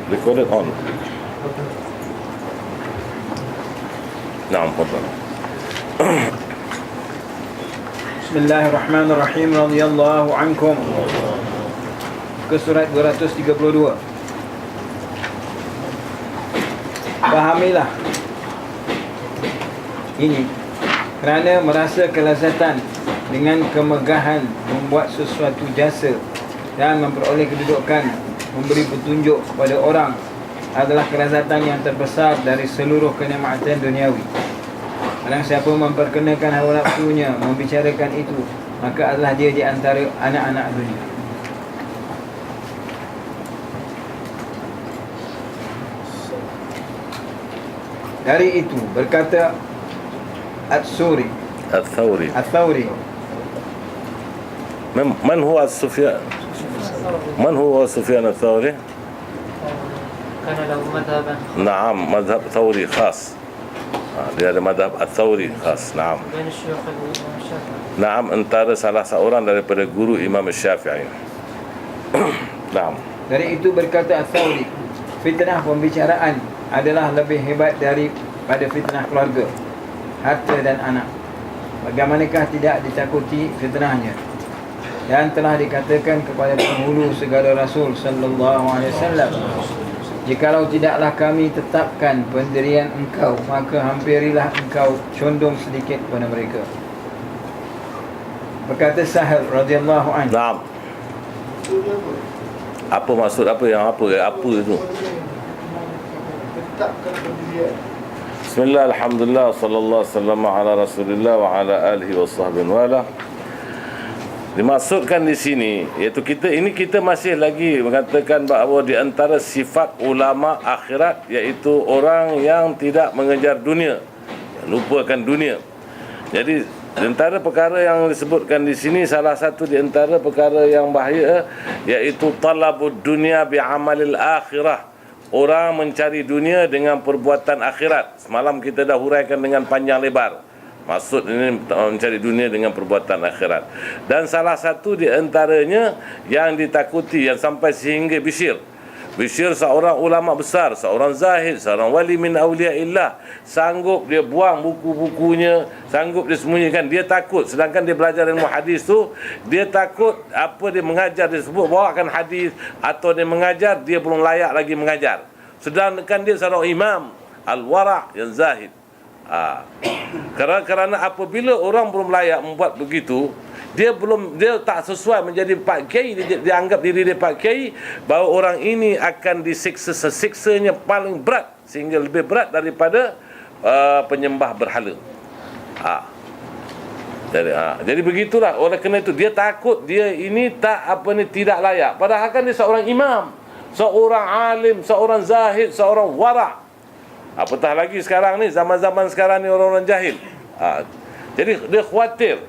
Recorded on. نعم تفضل. Bismillahirrahmanirrahim. Radhiyallahu ankum. Ke surat 232. Fahamilah ini, kerana merasa kelazatan dengan kemegahan membuat sesuatu jasa dan memperoleh kedudukan, memberi petunjuk kepada orang adalah kelazatan yang terbesar dari seluruh kenikmatan duniawi. Barang siapa memperkenakan hawa nafsunya membicarakan itu, maka adalah dia di antara anak-anak dunia. Dari itu berkata At-Suri الثوري من هو سفيان؟ من هو سفيان الثوري؟ كان له مذهبا. نعم مذهب ثوري خاص. Dia ada madhab al-Thawri khas. Naam. بين الشيوخ الإمام الشافعي. Naam, antara salah seorang daripada guru Imam Syafi'i. Naam. Dari itu berkata At-Thawri, fitnah pembicaraan adalah lebih hebat daripada fitnah keluarga, harta dan anak. Bagaimanakah tidak ditakuti fitnahnya? Dan telah dikatakan kepada penghulu segala Rasul sallallahu alaihi wasallam, jikalau tidaklah kami tetapkan pendirian engkau, maka hampirilah engkau condong sedikit kepada mereka. Berkata Sahal radhiyallahu anhu. Naam. Apa maksud apa itu? Bismillah, alhamdulillah, sallallahu alaihi wasallam ala Rasulillah wa ala alihi wa sahbihi wala. Dimaksudkan di sini iaitu kita masih lagi mengatakan bahawa di antara sifat ulama akhirat iaitu orang yang tidak mengejar dunia, lupakan dunia. Jadi di antara perkara yang disebutkan di sini, salah satu di antara perkara yang bahaya iaitu talabud dunya bi'amalil akhirah. Orang mencari dunia dengan perbuatan akhirat. Semalam kita dah huraikan dengan panjang lebar. Maksud ini mencari dunia dengan perbuatan akhirat. Dan salah satu di antaranya yang ditakuti, yang sampai sehingga Bishr seorang ulama besar, seorang zahid, seorang wali min awliyaillah, sanggup dia buang buku-bukunya, sanggup dia sembunyikan. Dia takut, sedangkan dia belajar ilmu hadis tu, dia takut apa dia mengajar, dia sebut bawakan hadis atau dia mengajar, dia belum layak lagi mengajar. Sedangkan dia seorang imam al-wara' yang zahid. Kerana apabila orang belum layak membuat begitu, dia tak sesuai menjadi Pak Kiai, dia anggap diri dia Pak Kiai, bahawa orang ini akan disiksa sesiksanya paling berat, sehingga lebih berat daripada penyembah berhala. Jadi begitulah. Oleh kerana itu dia takut dia ini tidak layak, padahal kan dia seorang imam, seorang alim, seorang zahid, seorang wara'. Apatah lagi sekarang ni, zaman-zaman sekarang ni orang-orang jahil. Jadi dia khawatir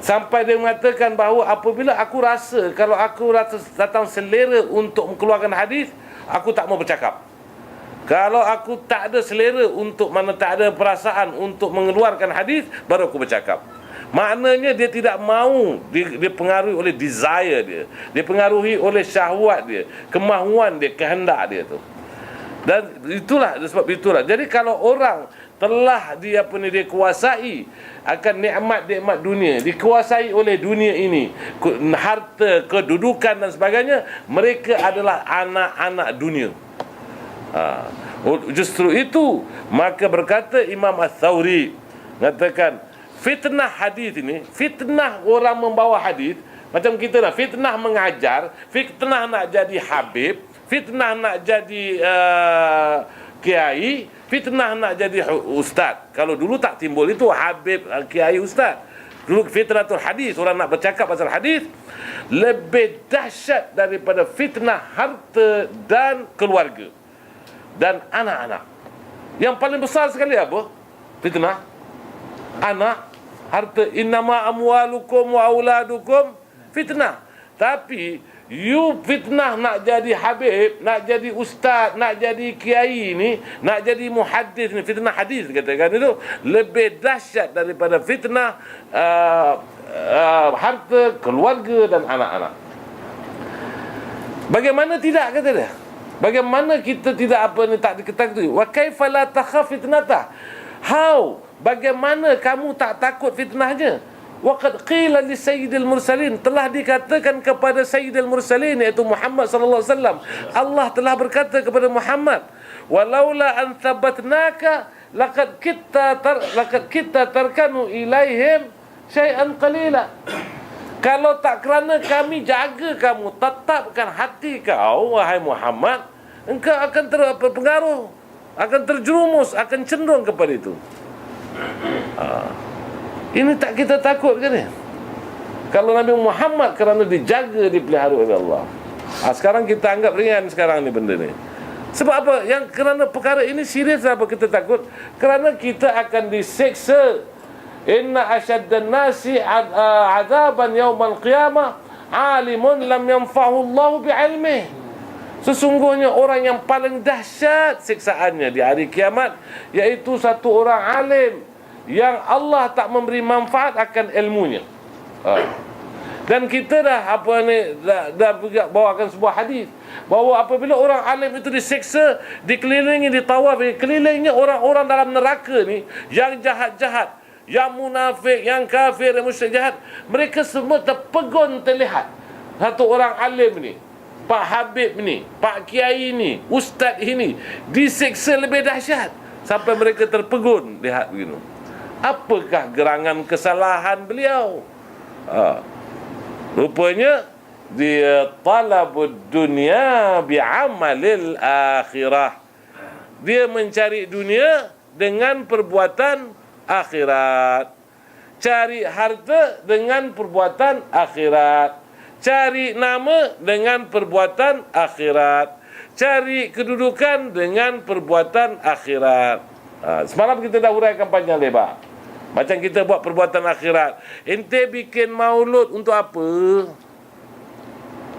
sampai dia mengatakan bahawa apabila kalau aku rasa datang selera untuk mengeluarkan hadis, aku tak mau bercakap. Kalau aku tak ada selera tak ada perasaan untuk mengeluarkan hadis, baru aku bercakap. Maknanya dia tidak mahu dipengaruhi oleh desire dia, dipengaruhi oleh syahwat dia, kemahuan dia, kehendak dia tu. Dan sebab itulah. Jadi kalau orang telah dia kuasai akan nikmat-nikmat dunia, dikuasai oleh dunia ini, harta, kedudukan dan sebagainya, mereka adalah anak-anak dunia. Justru itu maka berkata Imam Ats-Tsauri, mengatakan fitnah hadis ini, fitnah orang membawa hadis, macam kita lah, fitnah mengajar, fitnah nak jadi habib, fitnah nak jadi kiai, fitnah nak jadi ustaz. Kalau dulu tak timbul itu habib, kiai, ustaz. Dulu fitnatul hadis, orang nak bercakap pasal hadis, lebih dahsyat daripada fitnah harta dan keluarga dan anak-anak. Yang paling besar sekali apa? Fitnah anak, harta. Innama amwalukum wa auladukum fitnah. Tapi you fitnah nak jadi habib, nak jadi ustaz, nak jadi kiai ni, nak jadi muhaddis ni, fitnah hadis katakan itu lebih dahsyat daripada fitnah harta, keluarga dan anak-anak. Bagaimana tidak, kata dia. Bagaimana kita tidak tak diketahui? Wa kaifa la takhaf fitnatah? How? Bagaimana kamu tak takut fitnahnya? Wa qad qila li sayyidil mursalin, telah dikatakan kepada sayyidil mursalin iaitu Muhammad sallallahu alaihi wasallam. Allah telah berkata kepada Muhammad, walaula an thabatnaka laqad kitta tarkanu ilaihim syai'an qalila. Kalau tak kerana kami jaga kamu, tetapkan hati kau, wahai Muhammad, engkau akan terpengaruh, akan terjerumus, akan cenderung kepada itu. Ini tak kita takut ke ni? Kalau Nabi Muhammad kerana dijaga, dipelihara oleh Allah. Sekarang kita anggap ringan sekarang ni benda ni. Sebab apa? Yang kerana perkara ini serius, apa kita takut? Kerana kita akan diseksa. Inna asyaddan nasi azaban yaumal qiyamah alimun lam yanfa'hu Allah bi'ilmih. Sesungguhnya orang yang paling dahsyat siksaannya di hari kiamat iaitu satu orang alim yang Allah tak memberi manfaat akan ilmunya. Dan kita dah bawakan sebuah hadis bahawa apabila orang alim itu diseksa, dikelilingi, ditawaf, kelilingnya orang-orang dalam neraka ni yang jahat-jahat, yang munafik, yang kafir, yang musyrik jahat, mereka semua terpegun terlihat. Satu orang alim ni, Pak Habib ni, Pak Kiai ni, Ustaz ini disiksa lebih dahsyat sampai mereka terpegun lihat begini. Apakah gerangan kesalahan beliau? Rupanya dia talabud dunia bi'amalil akhirah. Dia mencari dunia dengan perbuatan akhirat. Cari harta dengan perbuatan akhirat. Cari nama dengan perbuatan akhirat. Cari kedudukan dengan perbuatan akhirat. Semalam kita dah huraikan panjang lebar. Macam kita buat perbuatan akhirat. Ente bikin maulud untuk apa?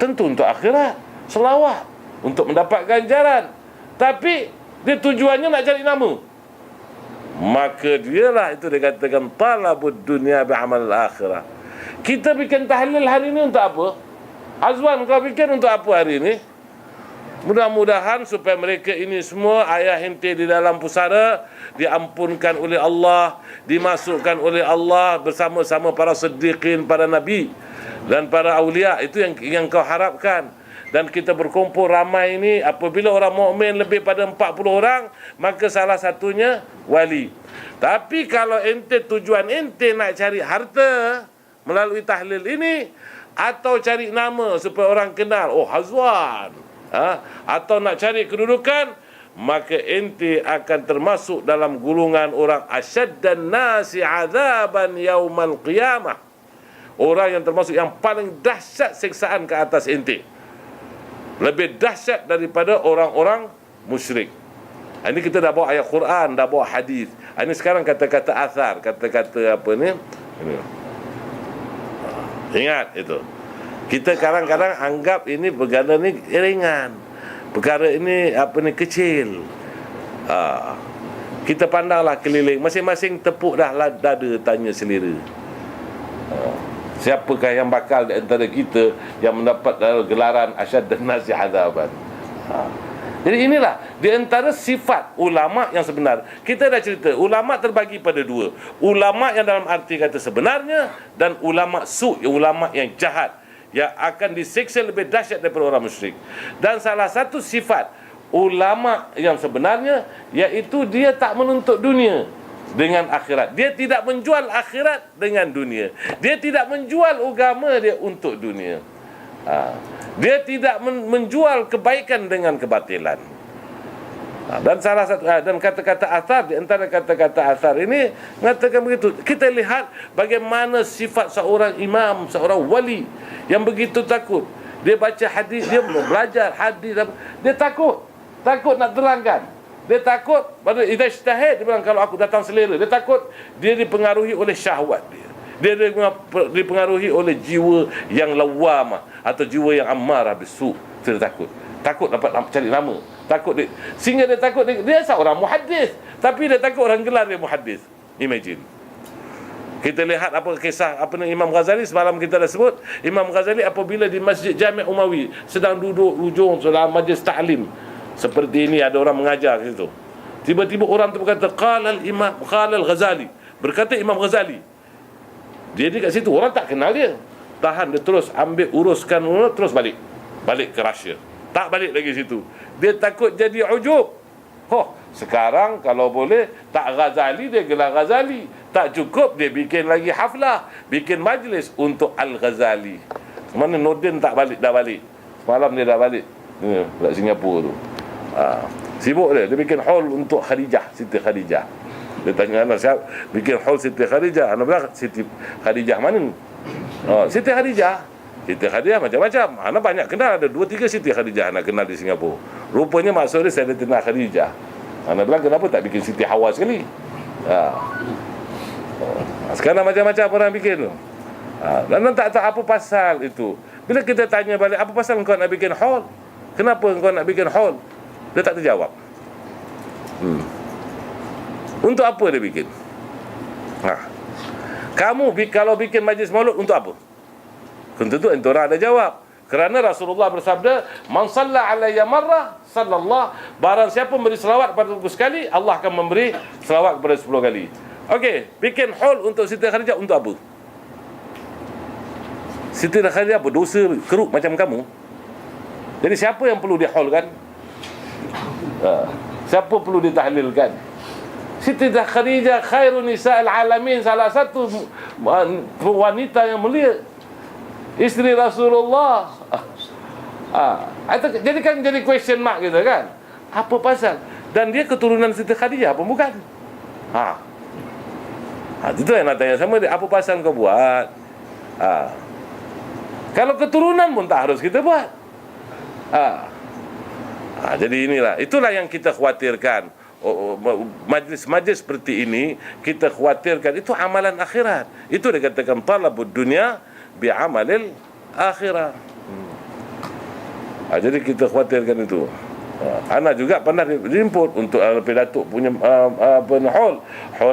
Tentu untuk akhirat. Selawat untuk mendapat ganjaran. Tapi dia tujuannya nak cari nama. Maka dialah itu dikatakan talabud dunia bi'amal akhirah. Kita bikin tahlil hari ini untuk apa? Azwan, kau bikin untuk apa hari ini? Mudah-mudahan supaya mereka ini semua ayah ente di dalam pusara diampunkan oleh Allah, dimasukkan oleh Allah bersama-sama para siddiqin, para nabi dan para awliya. Itu yang kau harapkan. Dan kita berkumpul ramai ini, apabila orang mukmin lebih pada 40 orang, maka salah satunya wali. Tapi kalau ente tujuan ente nak cari harta melalui tahlil ini, atau cari nama supaya orang kenal, oh Hazwan, atau nak cari kedudukan, maka ente akan termasuk dalam gulungan orang asyaddan nasi azaban yaumal qiyamah. Orang yang termasuk yang paling dahsyat siksaan ke atas ente. Lebih dahsyat daripada orang-orang musyrik. Ini kita dah bawa ayat Quran, dah bawa hadis. Ini sekarang kata-kata asar, kata-kata apa ni? Ini. Ingat itu. Kita kadang-kadang anggap ini perkara ni ringan. Perkara ini apa ni kecil. Kita pandanglah keliling, masing-masing tepuk dah dada, tanya selera. Siapakah yang bakal di antara kita yang mendapat gelaran asyaddan nasi azaban? Jadi inilah di antara sifat ulama yang sebenar. Kita dah cerita, ulama terbagi pada dua. Ulama yang dalam arti kata sebenarnya, dan ulama su', ulama yang jahat, yang akan disiksa lebih dahsyat daripada orang musyrik. Dan salah satu sifat ulama yang sebenarnya iaitu dia tak menuntut dunia dengan akhirat. Dia tidak menjual akhirat dengan dunia. Dia tidak menjual agama dia untuk dunia. Dia tidak menjual kebaikan dengan kebatilan. Dan salah satu dan kata-kata asar, di antara kata-kata asar ini mengatakan begitu. Kita lihat bagaimana sifat seorang imam, seorang wali yang begitu takut. Dia baca hadis, dia belajar hadis, dia takut nak terangkan. Dia takut pada idza ijtahid, dia bilang kalau aku datang selera. Dia takut dia dipengaruhi oleh syahwat dia. Dia dipengaruhi oleh jiwa yang lawamah atau jiwa yang amarah bisu. Dia takut dapat cari nama. Sehingga dia takut dia seorang muhaddis, tapi dia takut orang gelar dia muhaddis. Imagine. Kita lihat apa kisah Imam Ghazali semalam kita dah sebut. Imam Ghazali apabila di Masjid Jami' Umawi sedang duduk ujung dalam majlis ta'lim, Seperti ini ada orang mengajar ke situ. Tiba-tiba orang tu berkata, qala al-Ghazali. Berkata Imam Ghazali. Dia di kat situ, orang tak kenal dia. Tahan, dia terus ambil uruskan, terus balik ke Russia. Tak balik lagi situ. Dia takut jadi ujub. Sekarang kalau boleh tak Ghazali, dia gelar Ghazali. Tak cukup, dia bikin lagi haflah, bikin majlis untuk Al-Ghazali. Mana Nordin tak balik, dah balik. Semalam dia dah balik kat Singapura tu. Sibuk dia bikin hall untuk Khadijah, Siti Khadijah. Dia tanya anak siap bikin hall Siti Khadijah. Anak bilang, Siti Khadijah mana? Siti Khadijah. Siti Khadijah macam-macam. Anak banyak kenal, ada 2-3 Siti Khadijah anak kenal di Singapura. Rupanya maksud dia Sayyidatina Khadijah. Anak bilang, kenapa tak bikin Siti Hawa sekali? Sekarang macam-macam orang bikin tu. Dan tak tahu apa pasal itu. Bila kita tanya balik, apa pasal kau nak bikin hall? Kenapa kau nak bikin hall? Dia tak terjawab. Untuk apa dia bikin? Kamu kalau bikin majlis maulud untuk apa? Tentu orang ada jawab. Kerana Rasulullah bersabda, man salla alayya marrah sallallahu, barang siapa memberi selawat pada aku sekali, Allah akan memberi selawat kepada 10 kali. Okey, bikin hall untuk Siti Khadijah untuk apa? Siti Khadijah berdosa keruk macam kamu. Jadi siapa yang perlu dihaulkan? Siapa perlu ditahlilkan? Siti Khadijah khairun nisa'il alamin, salah satu wanita yang mulia, isteri Rasulullah. Jadi kan jadi question mark gitu kan. Apa pasal? Dan dia keturunan Siti Khadijah apa bukan? Itu yang nak tanya sama dia, apa pasal kau buat? Kalau keturunan pun tak harus kita buat. Jadi itulah yang kita khawatirkan. Majlis-majlis seperti ini kita khawatirkan itu amalan akhirat. Itu dikatakan talabud dunya bi'amalil akhirah. Jadi kita khawatirkan itu. Ana juga pernah dijemput untuk Datuk punya hall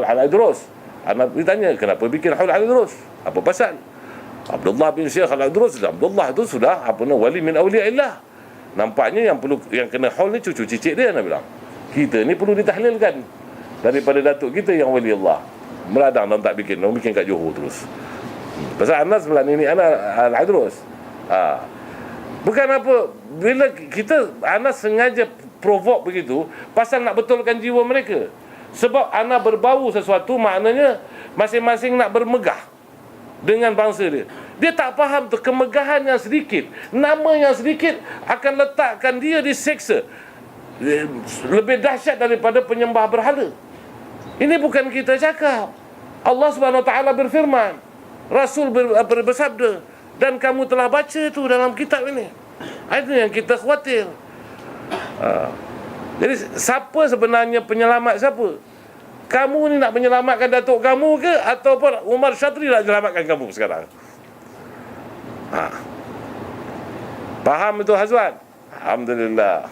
Al-Idrus. Ana ditanya, kenapa bikin hall Al-Idrus? Apa pasal? Abdullah bin Syekh Al-Idrus, Abdullah itu sudah wali min awliyaillah. Nampaknya yang kena hall ni cucu cicit dia, Ana bilang. Kita ni perlu ditahlilkan daripada datuk kita yang wali Allah. Meradang dan tak bikin, bikin kat Johor terus. Pasal Anas bilang ini Al-Idrus. Bukan apa, bila Anas sengaja provoke begitu pasal nak betulkan jiwa mereka. Sebab Anas berbau sesuatu, maknanya masing-masing nak bermegah dengan bangsa dia. Dia tak faham tu kemegahan yang sedikit, nama yang sedikit akan letakkan dia diseksa lebih dahsyat daripada penyembah berhala. Ini bukan kita cakap. Allah Subhanahu Wa Taala berfirman, Rasul bersabda, dan kamu telah baca tu dalam kitab ini. Itu yang kita khawatir. Jadi siapa sebenarnya penyelamat siapa? Kamu ni nak menyelamatkan datuk kamu ke, ataupun Umar Syatri nak menyelamatkan kamu sekarang? Faham itu Hazwan? Alhamdulillah.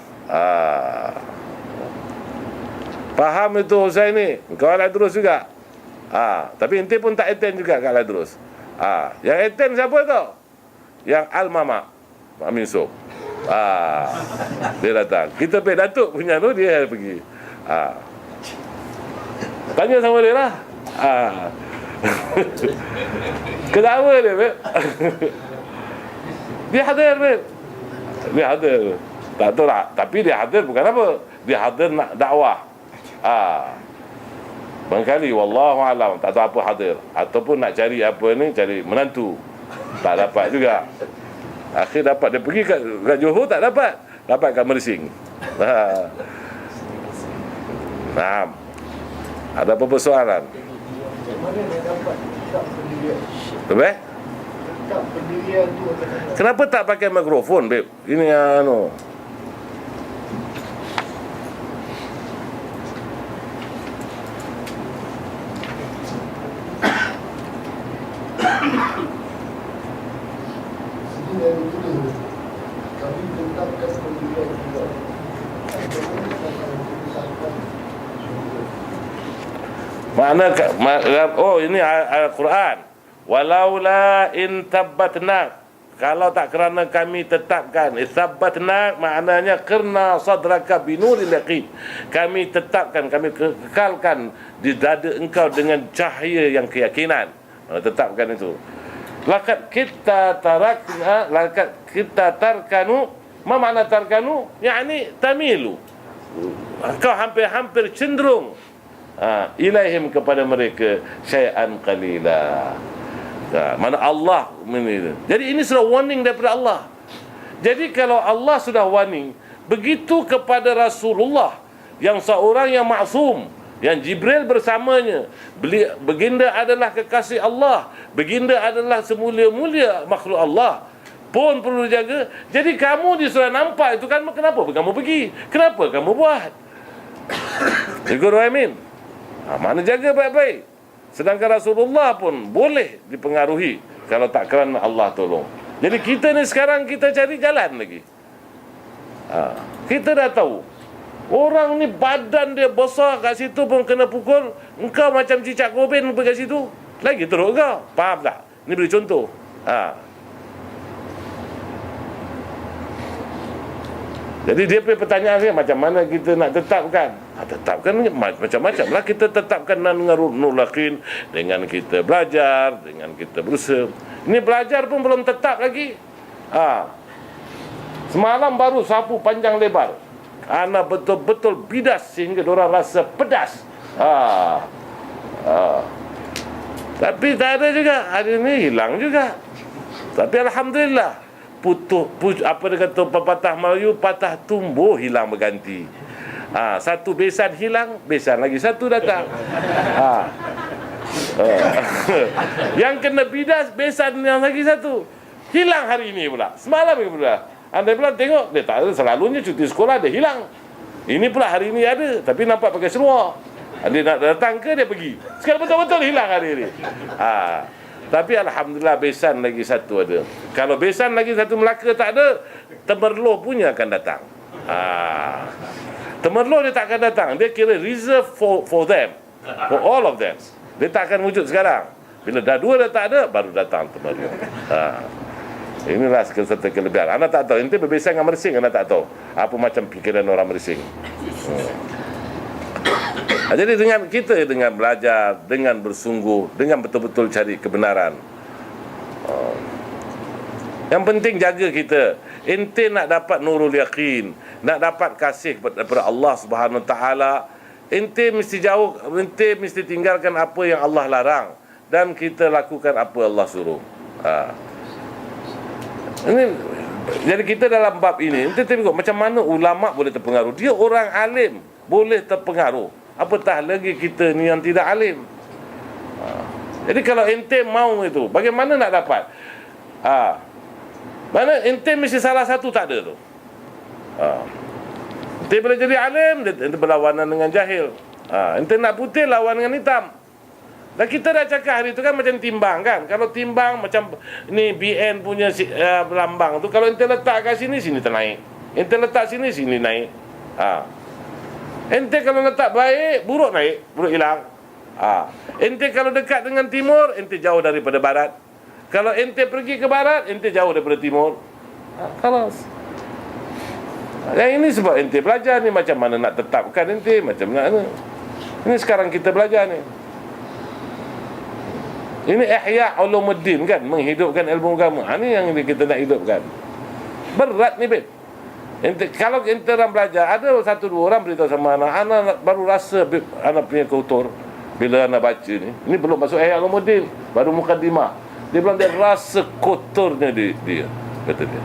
Faham itu Husaini? Kau Al-Idrus juga? Tapi ente pun tak attend juga kat Al-Idrus. Yang attend siapa tu? Yang Al-Mama Amin Sob. Dia datang. Kita pergi datuk punya tu, dia pergi. Tanya sama dia lah. Ketawa dia, Beb. Dia hadir, Beb. Dia hadir. Tak tahu lah. Tapi dia hadir bukan apa. Dia hadir nak dakwah. Barangkali wallahualam tak tahu apa hadir. Ataupun nak cari apa ni, cari menantu. Tak dapat juga. Akhir dapat dia pergi kat Johor, tak dapat. Dapat kat Mersing. Nah. Ada apa persoalan? Mana dia dapat tetap pendirian? Beb? Tetap pendirian tu. Kenapa tak pakai mikrofon, Beb? Ini Sini ada tulis. Kami tetapkan pendirian juga. Makna ini Al-Quran. Walaula in tabbatna kalau tak kerana kami tetapkan, thabbatna maknanya kerana sadraka binuril yaqin, kami tetapkan, kami kekalkan di dada engkau dengan cahaya yang keyakinan. Tetapkan itu. Laqad kita tarakna, laqad kita tarkanu, ma makna tarkanu? Yani tamilu. Engkau hampir-hampir cenderung ilaihim kepada mereka syai'an qalila. Mana Allah menilai. Jadi ini sudah warning daripada Allah. Jadi kalau Allah sudah warning, begitu kepada Rasulullah yang seorang yang maksum, yang Jibril bersamanya, baginda adalah kekasih Allah, baginda adalah semulia-mulia makhluk Allah, pun perlu jaga. Jadi kamu disuruh nampak itu kan, kenapa kamu pergi? Kenapa kamu buat? You got what I mean? Mana jaga baik-baik. Sedangkan Rasulullah pun boleh dipengaruhi kalau tak kerana Allah tolong. Jadi kita ni sekarang kita cari jalan lagi. Kita dah tahu orang ni badan dia besar kat situ pun kena pukul. Engkau macam cicak koben pergi kat situ, lagi teruk kau. Faham tak? Ni beri contoh. Jadi dia punya pertanyaan dia, macam mana kita nak tetapkan? Tetapkan macam-macam lah. Kita tetapkan dengan nulakin, dengan kita belajar, dengan kita berusaha. Ini belajar pun belum tetap lagi. Semalam baru sapu panjang lebar. Ana betul-betul bidas sehingga orang rasa pedas. Tapi tak ada juga. Hari ini hilang juga. Tapi Alhamdulillah, apa dia kata pepatah Melayu, patah tumbuh hilang berganti. Satu besan hilang, besan lagi satu datang. Yang kena bidas, besan yang lagi satu hilang hari ini pula. Semalam ni pula. Anda bilang tengok, dia tak ada, selalunya cuti sekolah dia hilang. Ini pula hari ini ada, tapi nampak pakai seluar. Dia nak datang ke dia pergi. Sekarang betul-betul hilang hari ini. Tapi Alhamdulillah besan lagi satu ada. Kalau besan lagi satu Melaka tak ada, Temerloh punya akan datang. Temerloh dia tak akan datang. Dia kira reserve for them, for all of them. Dia tak akan wujud sekarang. Bila dah dua dah tak ada, baru datang Temerloh. Inilah serta kelebihan. Anda tak tahu, nanti berbesan dengan Mersing, anda tak tahu apa macam fikiran orang Mersing. Jadi dengan belajar, dengan bersungguh, dengan betul-betul cari kebenaran. Yang penting jaga kita. Ente nak dapat nurul yaqin, nak dapat kasih daripada Allah Subhanahu Wa Taala, ente mesti jauh, ente mesti tinggalkan apa yang Allah larang dan kita lakukan apa Allah suruh. Jadi kita dalam bab ini, ente tengok macam mana ulama boleh terpengaruh. Dia orang alim boleh terpengaruh, apatah lagi kita ni yang tidak alim. Jadi kalau ente mau itu, bagaimana nak dapat? Mana ente mesti salah satu tak ada tu. Ente boleh jadi alim, ente berlawanan dengan jahil. Ente nak putih, lawan dengan hitam. Dan kita dah cakap hari tu kan macam timbang kan. Kalau timbang macam ni BN punya lambang tu, kalau ente letak kat sini, sini ternaik. Ente letak sini, sini naik. Ente kalau letak baik, buruk naik, buruk hilang. Ente kalau dekat dengan timur, ente jauh daripada barat. Kalau ente pergi ke barat, ente jauh daripada timur. Khalas. Yang ini sebab ente belajar ni, macam mana nak tetapkan ente, macam mana. Ini sekarang kita belajar ni. Ini ihya ulumuddin kan, menghidupkan ilmu agama. Ini yang kita nak hidupkan. Berat ni bet. Kalau ente orang belajar, ada satu dua orang beritahu sama anak baru rasa anak punya kotor bila anak baca ni. Ini belum masuk ihya ulumuddin, baru mukaddimah. Dia bilang dia rasa kotornya dia kata dia.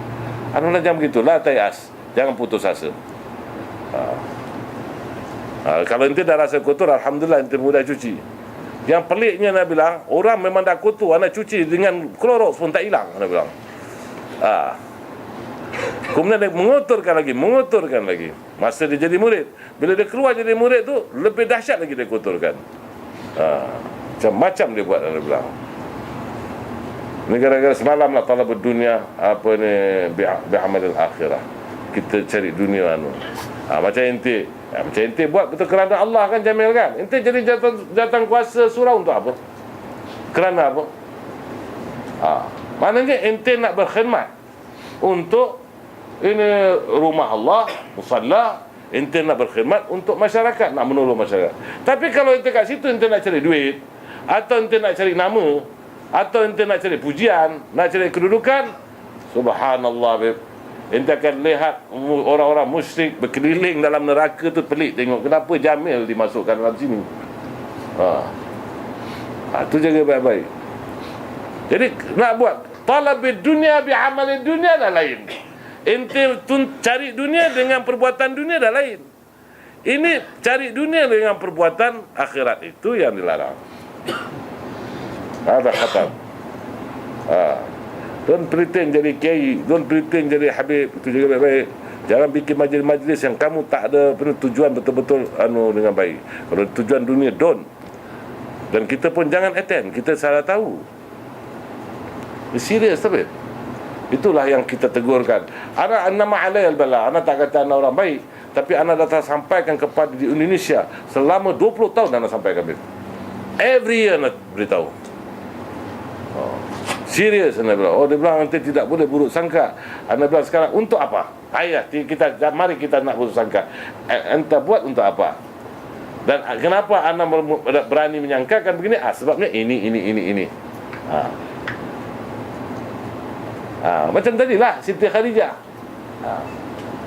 Anak macam begitulah, tayas. Jangan putus asa. Kalau ente dah rasa kotor, alhamdulillah ente mudah cuci. Yang peliknya Nabi bilang, orang memang dah kotor, anak cuci dengan Clorox pun tak hilang, Nabi bilang. Kemudian dia mengotorkan lagi. Masa dia jadi murid, bila dia keluar jadi murid tu, lebih dahsyat lagi dia kotorkan. Macam-macam dia buat, Nabi bilang. Ini gara-gara semalam lah talabud dunia, apa ni, bi'amalil akhirah. Kita cari dunia macam ente. Macam ente buat betul kerana Allah kan, Jamil kan. Ente jadi jawatan kuasa surau untuk apa? Kerana apa? Maknanya ente nak berkhidmat untuk ini rumah Allah, musalla, ente nak berkhidmat untuk masyarakat, nak menolong masyarakat. Tapi kalau ente kat situ ente nak cari duit, atau ente nak cari nama, atau ente nak cari pujian, nak cari kedudukan, subhanallah beb, ente akan lihat orang-orang musyrik berkeliling dalam neraka tu, pelik tengok kenapa Jamil dimasukkan dalam sini. Tu jaga baik-baik. Jadi nak buat talabid dunia bi amalid dunia dah lain. Ente cari dunia dengan perbuatan dunia dah lain. Ini cari dunia dengan perbuatan akhirat, itu yang dilarang. Ada kata. Don't pretend jadi kiai, don't pretend jadi habib, itu juga baik-baik. Jangan bikin majlis-majlis yang kamu tak ada tujuan betul-betul dengan baik. Kalau tujuan dunia, don't. Dan kita pun jangan attend, kita salah tahu. Serius tapi itulah yang kita tegurkan. Ana nama alai al-bala. Ana tak kata ana orang baik, tapi ana datang sampaikan kepada di Indonesia selama 20 tahun ana sampaikan itu. Every year ana beritahu. Serius ana bilang. Dia bilang nanti tidak boleh buruk sangka. Ana bilang sekarang untuk apa? Mari kita nak buruk sangka. Anta buat untuk apa? Dan kenapa ana berani menyangkakan begini? Sebabnya ini. Macam tadilah Siti Khadijah.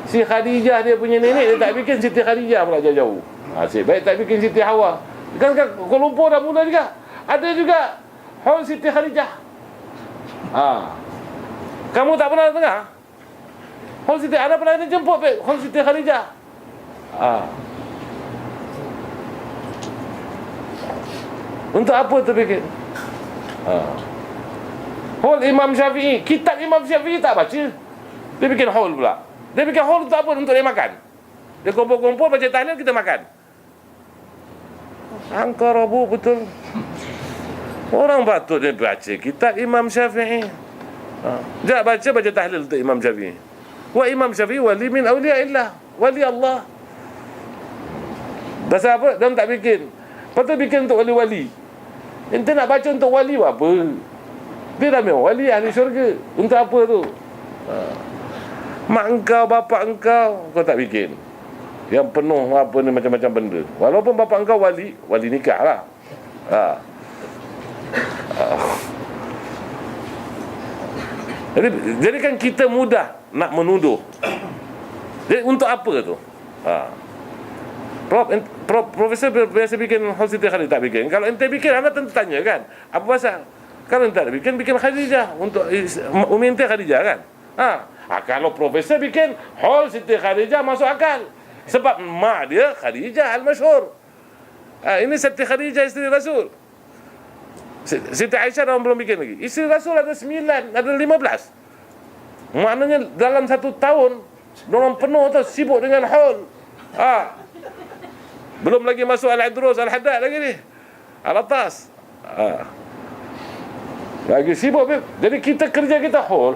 Si Khadijah dia punya nenek, dia tak bikin Siti Khadijah pula jauh-jauh. Asyik baik tak bikin Siti Hawa. Kan Kuala Lumpur dah mula juga. Ada juga Hall Siti Khadijah. Kamu tak pernah dengar? Hall Siti, ada pernah jemput Hall Siti Khadijah. Untuk apa tu bikin? Hall Imam Syafi'i. Kitab Imam Syafi'i tak baca. Dia bikin hall pula. Dia bikin hall untuk apa? Untuk dia makan. Dia kumpul-kumpul baca tahlil, kita makan. Angka rabuk betul. Orang patut dia baca kitab Imam Syafi'i. Jangan baca tahlil untuk Imam Syafi'i. Wa Imam Syafi'i wali min awliya'illah. Wali Allah. Dasar apa? Dia tak bikin. Patut bikin untuk wali-wali. Ente nak baca untuk wali apa? Dia dah memang wali ahli syurga. Untuk apa tu? Mak engkau, bapak engkau, kau tak bikin. Yang penuh apa ni macam-macam benda. Walaupun bapak engkau wali nikah lah. Jadi kan kita mudah nak menuduh. Jadi untuk apa tu? Profesor biasa bikin Hall Siti Khadijah, tak bikin. Kalau ente bikin, anda tentu tanya kan, apa pasal? Kalau ente tak bikin Khadijah untuk umi ente Khadijah kan. Kalau profesor bikin Hall Siti Khadijah, masuk akal. Sebab mak dia Khadijah al-masyhur. Ini Siti Khadijah isteri Rasul. Siti Aisyah orang belum bikin lagi. Isteri Rasul ada 9, ada 15. Maknanya dalam 1 tahun orang penuh tu sibuk dengan Hall. Belum lagi masuk Al-Idrus, Al-Haddad lagi ni. Al-Atas. Lagi sibuk. Jadi kerja kita hol.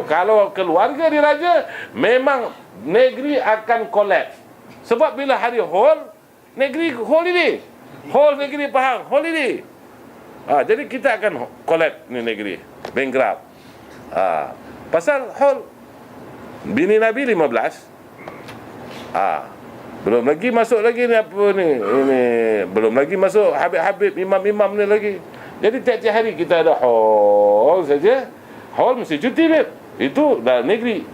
Kalau keluarga diraja, memang negeri akan kolaps. Sebab bila hari hol, negeri holiday. Hol negeri Pahang, holiday. Jadi kita akan kolaps ni negeri. Bankrupt. Pasal hol. Bini Nabi 15. Belum lagi masuk lagi ni apa ni? Ini belum lagi masuk habib-habib, imam-imam ni lagi. Jadi tiap-tiap hari kita ada hall saja. Hall mesti cuti beb. Itu dalam negeri.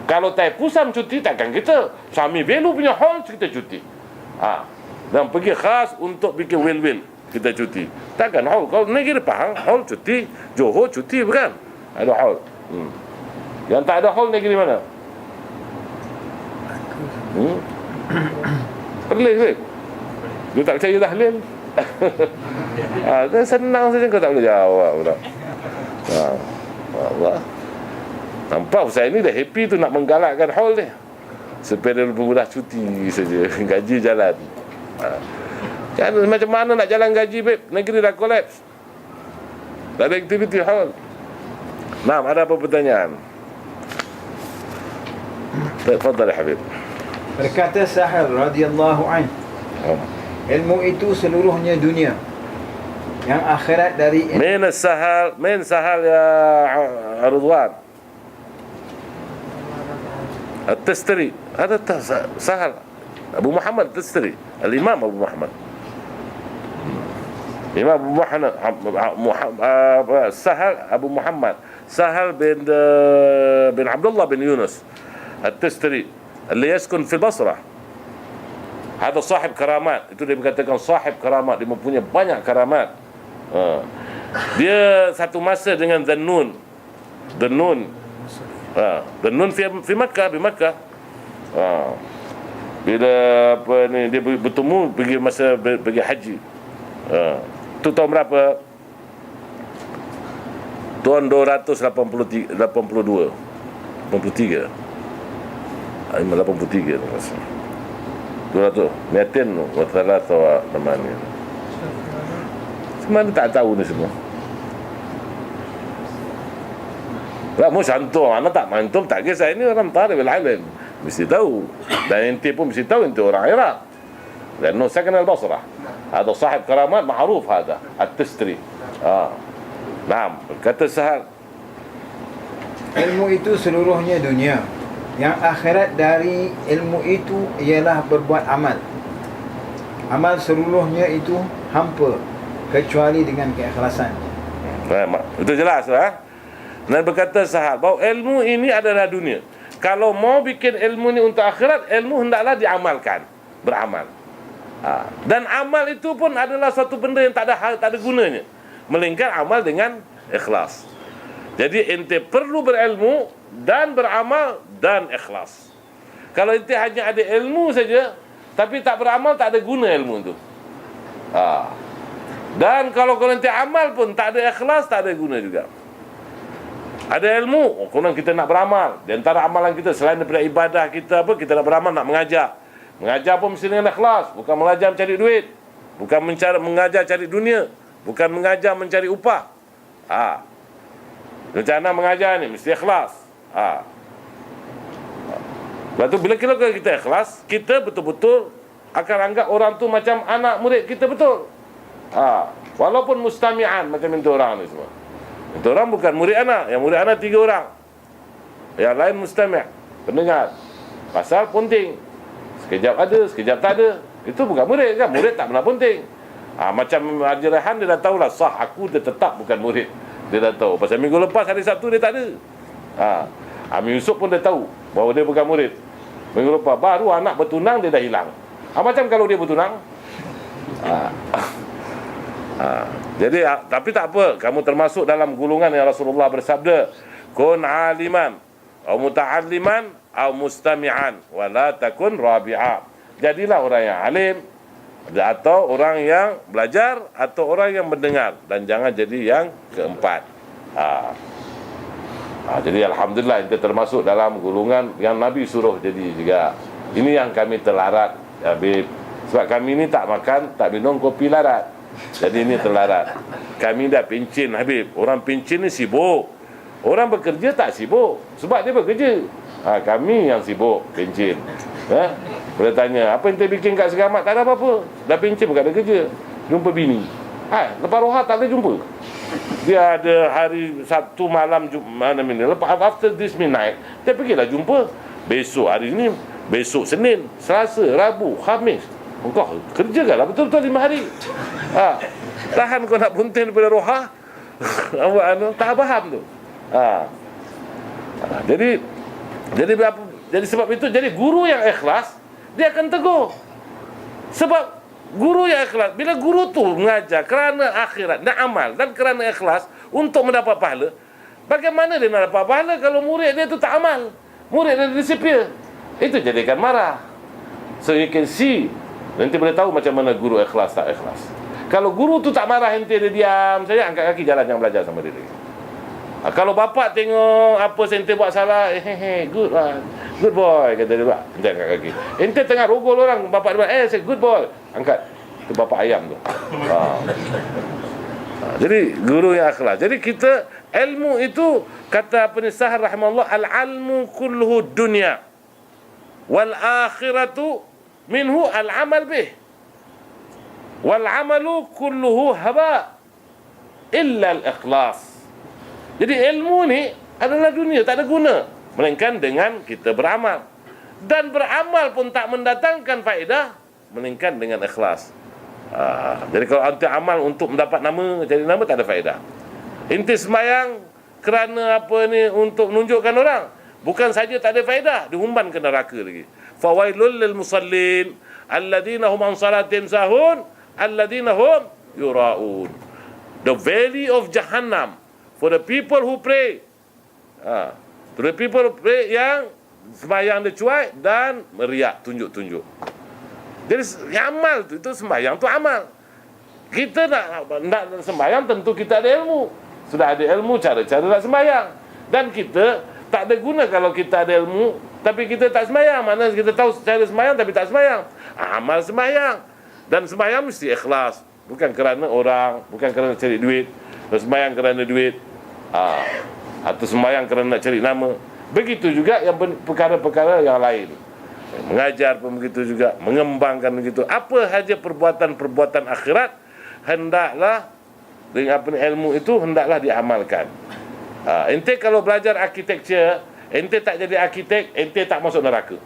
Kalau Tai Pusam cuti, takkan kita. Sami Belu punya hall kita cuti. Dan pergi khas untuk bikin will kita cuti. Takkan hall. Kalau negeri Pahang, hall cuti. Johor cuti bukan? Ada hall. Yang tak ada hall negeri mana? Perlis beb. Dia tak percaya tahlil. Senang saja kau tak boleh jawab pula. Allah. Nampak saya ni dah happy tu nak menggalakkan hall ni. Supaya dia mudah cuti saja. Gaji jalan. Kan macam mana nak jalan gaji beb? Negeri dah kolaps. Tak ada aktiviti hall. Ada apa pertanyaan? Tafadhal Habib. Berkata Sahal radhiyallahu anhu, ilmu itu seluruhnya dunia. Yang akhirat dari من سهل يا رضوان التستري هذا سهل أبو محمد التستري الإمام أبو محمد إمام أبو محمد سهل أبو محمد سهل بن عبد الله بن يونس التستري اللي يسكن في البصرة. هذا صاحب كرامات. Itu dia mengatakan sahib karamat. Dia mempunyai banyak karamat. Dia satu masa dengan Dhannun. Dhannun fi Makkah, di Makkah. Bila apa ni dia bertemu pergi masa pergi haji. Tu tahun berapa? Tahun 283 82 83 83 masa 200 200 wa 3 Mana tak tahu ni semua. Lah mu antum, anak tak antum tak kisah, ini orang tarikh al-alim. Mesti tahu. Dan ente pun mesti tahu ente orang Iraq. Karena sakan al-Basrah. Ada sahib karamat ma'ruf hada, at-Tastri. Naam, kata Sahal. Ilmu itu seluruhnya dunia. Yang akhirat dari ilmu itu ialah berbuat amal. Amal seluruhnya itu hampa kecuali dengan keikhlasan. Itu jelas lah. Dan berkata Sahal bahawa ilmu ini adalah dunia. Kalau mau bikin ilmu ini untuk akhirat, ilmu hendaklah diamalkan, beramal. Dan amal itu pun adalah suatu benda yang tak ada gunanya, melainkan amal dengan ikhlas. Jadi ente perlu berilmu dan beramal dan ikhlas. Kalau ente hanya ada ilmu saja tapi tak beramal, tak ada guna ilmu itu. Dan kalau ente amal pun tak ada ikhlas, tak ada guna juga. Ada ilmu, kemudian kita nak beramal. Di antara amalan kita selain daripada ibadah kita apa, kita nak beramal, nak mengajar. Mengajar pun mesti dengan ikhlas, bukan mengajar mencari duit, bukan mengajar cari dunia, bukan mengajar mencari upah. Rencana mengajar ni mesti ikhlas. Lepas tu bila kita ikhlas, kita betul-betul akan anggap orang tu macam anak murid kita betul. Walaupun mustami'an macam itu orang ni semua. Itu orang bukan murid anak. Yang murid anak 3 orang. Yang lain mustami', pendengar. Pasal punting. Sekejap ada, sekejap tak ada. Itu bukan murid kan? Murid tak pernah punting. Macam Haji Rehan, dia dah tahulah sah aku dia tetap bukan murid. Dia dah tahu. Pasal minggu lepas hari Sabtu dia tak ada. Amir Yusuf pun dah tahu bahawa dia bukan murid. Minggu lepas baru anak bertunang, dia dah hilang. Macam kalau dia bertunang. Jadi tapi tak apa, kamu termasuk dalam golongan yang Rasulullah bersabda, kun aliman atau muta'alliman atau mustami'an wa la takun rabi'a. Jadilah orang yang alim atau orang yang belajar atau orang yang mendengar, dan jangan jadi yang keempat. Jadi alhamdulillah kita termasuk dalam golongan yang Nabi suruh jadi juga. Ini yang kami telarat, Habib. Sebab kami ni tak makan, tak minum kopi larat. Jadi ini terlarat. Kami dah pencin, Habib. Orang pencin ni sibuk. Orang bekerja tak sibuk, sebab dia bekerja. Kami yang sibuk, pencin. Boleh tanya, apa yang kita bikin kat Seramat? Tak ada apa-apa. Dah pencin bukan ada kerja. Jumpa bini. Lepas Roha tak boleh jumpa. Dia ada hari Sabtu malam, lepas after this midnight, dia pergilah jumpa. Besok hari ni, besok Senin, Selasa, Rabu, Khamis. Engkau kerja kan lah betul-betul 5 hari. Tahan kau nak punting daripada Roha. Tak faham tu. Jadi sebab itu, jadi guru yang ikhlas dia akan tegur. Sebab guru yang ikhlas, bila guru tu mengajar kerana akhirat dan amal dan kerana ikhlas untuk mendapat pahala, bagaimana dia nak dapat pahala kalau murid dia tu tak amal? Murid dia disipir. Itu jadikan marah. So you can see, nanti boleh tahu macam mana guru ikhlas tak ikhlas. Kalau guru tu tak marah, ente dia diam saja, angkat kaki jalan yang belajar sama dia. Kalau bapak tengok apa ente buat salah, good lah, good boy, kata dia, ente angkat kaki. Ente tengah rogol orang, bapak dia, say good boy, angkat. Itu bapak ayam tu. Jadi guru yang ikhlas. Jadi kita ilmu itu, kata Sahal rahimahullah, al-ilmu kulluhu dunya wal akhiratu minhu al-amal bih wal amalu kulluhu haba illa al-ikhlas. Jadi ilmu ni adalah dunia, tak ada guna melainkan dengan kita beramal. Dan beramal pun tak mendatangkan faedah melainkan dengan ikhlas. Jadi kalau ente amal untuk mendapat nama, jadi nama, tak ada faedah. Ente sembahyang kerana apa ni, untuk menunjukkan orang, bukan saja tak ada faedah, dihumban ke neraka lagi. Fawailul lil musallin alladhina hum an salatihim sahun alladhina hum yura'un. The valley of Jahannam for the people who pray. To the people who pray, yang sembahyang dia cuai dan meriak, tunjuk-tunjuk. Jadi amal tu, itu sembahyang tu amal. Kita nak sembahyang, tentu kita ada ilmu. Sudah ada ilmu cara-cara nak sembahyang. Dan kita tak ada guna kalau kita ada ilmu tapi kita tak sembahyang. Mana kita tahu cara sembahyang tapi tak sembahyang. Amal sembahyang. Dan sembahyang mesti ikhlas. Bukan kerana orang, bukan kerana cari duit. Sembahyang kerana duit, atau sembahyang kerana nak cari nama. Begitu juga yang perkara-perkara yang lain. Mengajar pun begitu juga, mengembangkan begitu. Apa saja perbuatan-perbuatan akhirat, hendaklah dengan apa ni, ilmu itu hendaklah diamalkan. Ente kalau belajar architecture, ente tak jadi arkitek, ente tak masuk neraka.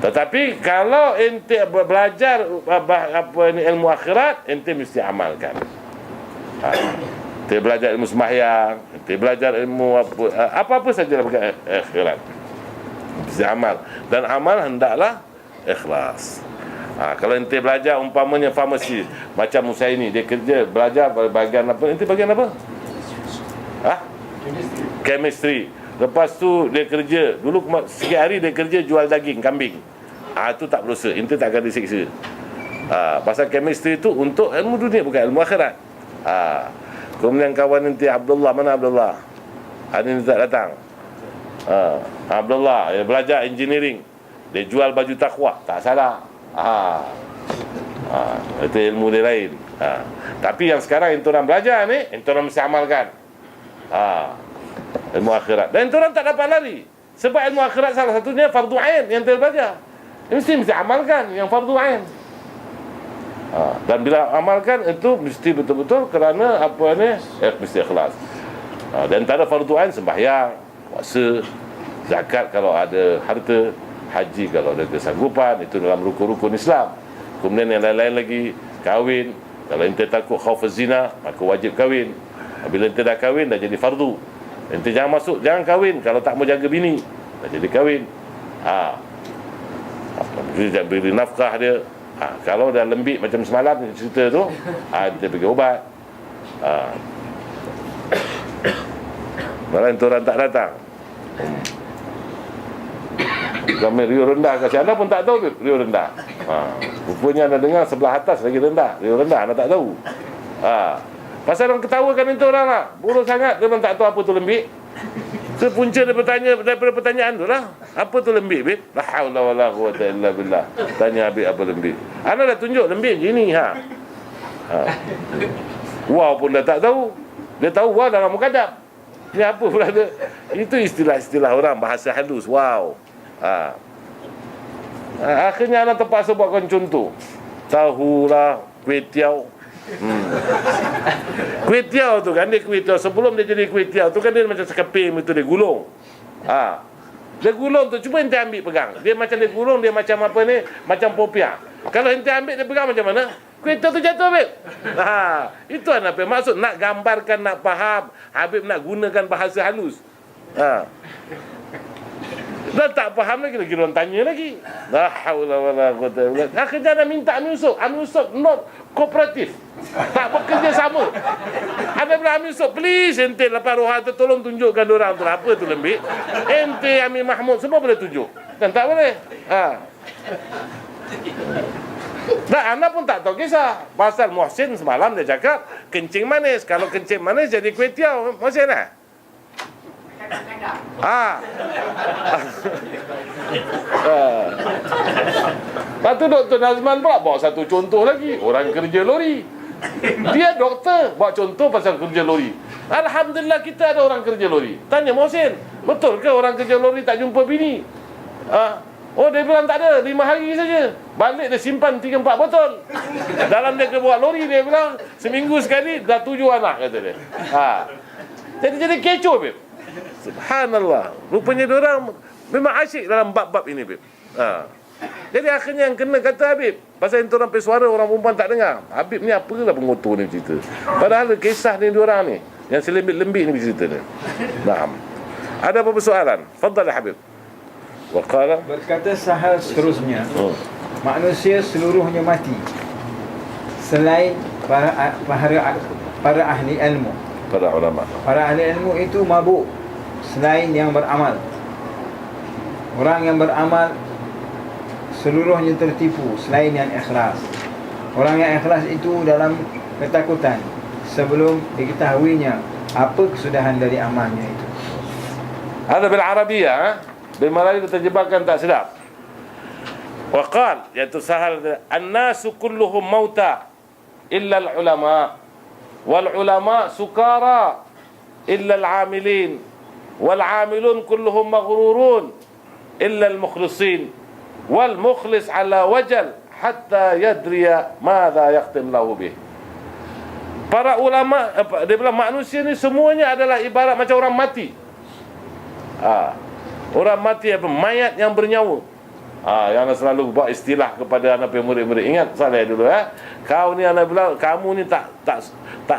Tetapi kalau ente belajar apa ni, ilmu akhirat, ente mesti amalkan. Ente belajar ilmu sembahyang, ente belajar ilmu apa-apa saja berkaitan akhirat, mesti amal. Dan amal hendaklah ikhlas. Kalau ente belajar umpamanya farmasi, macam saya ini, dia kerja belajar bahagian apa? Ente bahagian apa? Chemistry. Lepas tu dia kerja, dulu sikit hari dia kerja jual daging kambing. Itu tak berdosa, ente tak akan disiksa. Pasal chemistry itu untuk ilmu dunia, bukan ilmu akhirat. Kemudian kawan ente Abdullah, mana Abdullah? Hari ni tak datang. Abdullah dia belajar engineering, dia jual baju takwa, tak salah. Itu ilmu dia lain. Tapi yang sekarang ente orang belajar ni, ente orang mesti amalkan ilmu akhirat. Dan ente orang tak dapat lari, sebab ilmu akhirat salah satunya fardu ain yang ente belajar. Mesti amalkan yang fardu ain. Dan bila amalkan itu mesti betul-betul kerana apa ni, mesti ikhlas. Dan antara fardu ain sembahyang, puasa, zakat kalau ada harta, haji kalau ada kesanggupan, itu dalam rukun-rukun Islam. Kemudian yang lain-lain lagi, kahwin, kalau ente takut khauf zina, maka wajib kahwin. Bila ente dah kahwin, dah jadi fardu. Ente jangan kahwin kalau tak mau jaga bini, dah jadi kahwin. Dia beri nafkah dia. Kalau dah lembik macam semalam cerita tu, dia pergi ubat. Malah ente orang tak datang. Kami Rio rendah, kasi anda pun tak tahu ke Rio rendah. Rupanya anda dengar sebelah atas lagi rendah. Rio rendah anda tak tahu. Pasal orang ketawakan itu orang lah, bodoh sangat, dia memang tak tahu apa tu lembik. Punca daripada pertanyaan tu lah, apa tu lembik, Bib? La haula wala quwata illa billah. Tanya Habib apa lembik. Anda dah tunjuk lembik gini. Wow pun dah tak tahu. Dia tahu wow dalam mukadab. Ni apa pula dia? Itu istilah-istilah orang, bahasa halus. Wow. Akhirnya anak terpaksa buatkan contoh. Tahu lah, kuih tiaw. Kuih tiaw tu kan, dia kuih tiaw. Sebelum dia jadi kuih tiaw tu kan, dia macam sekeping itu, dia gulung. Dia gulung tu, cuba ente ambil pegang. Dia macam dia gulung, dia macam apa ni, macam popiah. Kalau ente ambil dia pegang macam mana? Kuih tiaw tu jatuh, Habib. Itu anak Habib maksud, nak gambarkan, nak faham. Habib nak gunakan bahasa halus. Dan tak faham lagi orang tanya lagi. La haula wala quwata illa billah. Akhirnya anda minta Amir Yusuf not kooperatif, tak bekerja sama. Anda bilang Amir Yusuf, please ente lepas roha tu tolong tunjukkan orang tu apa tu lembik. Ente Amir Mahmud semua boleh tunjuk, kan tak boleh. Dan anda pun tak tahu kisah. Pasal Muhsin semalam dia cakap kencing manis. Kalau kencing manis jadi kuih tiaw, Muhsin lah. Lepas tu Dr. Nazman pula bawa satu contoh lagi, orang kerja lori. Dia doktor bawa contoh pasal kerja lori. Alhamdulillah kita ada orang kerja lori. Tanya Muhsin, betul ke orang kerja lori tak jumpa bini? Oh, dia bilang tak ada, 5 hari saja. Balik dia simpan 3-4 botol. Dalam dia ke bawa lori, dia bilang seminggu sekali dah 7 anak, kata dia. Jadi kecoh, Beb. Subhanallah. Rupanya diorang memang asyik dalam bab-bab ini, Beb. Jadi akhirnya yang kena kata Habib, pasal itu orang suara orang perempuan tak dengar. Habib ni apalah pengotor ni cerita. Padahal kisah ni diorang ni yang selembit-lembit ni cerita ni. Naam. Ada apa persoalan? Fadhal Habib. Waqala, Berkata Sahal seterusnya, manusia seluruhnya mati selain para ahli ilmu. para ulama. Para ahli ilmu itu mabuk selain yang beramal. Orang yang beramal seluruhnya tertipu selain yang ikhlas. Orang yang ikhlas itu dalam ketakutan sebelum diketahuinya apa kesudahan dari amalnya itu. Ada bil Arabiyah, bil Melayu terjemahkan tak sedap. Waqal, iaitu Sahal, an-nasu kulluhum mauta illa al-ulama wal ulama sukara illa al-amilin wal amilun kulluhum maghrurun illa al-mukhlisin wal mukhlis ala wajal hatta yadriya madza yaqtim lahu bih. Para ulama, dia bilang manusia ni semuanya adalah ibarat macam orang mati. Orang mati apa? Mayat yang bernyawa. Yang anak selalu buat istilah kepada anak murid-murid. Ingat saya dulu kau ni, anak bilang kamu ni tak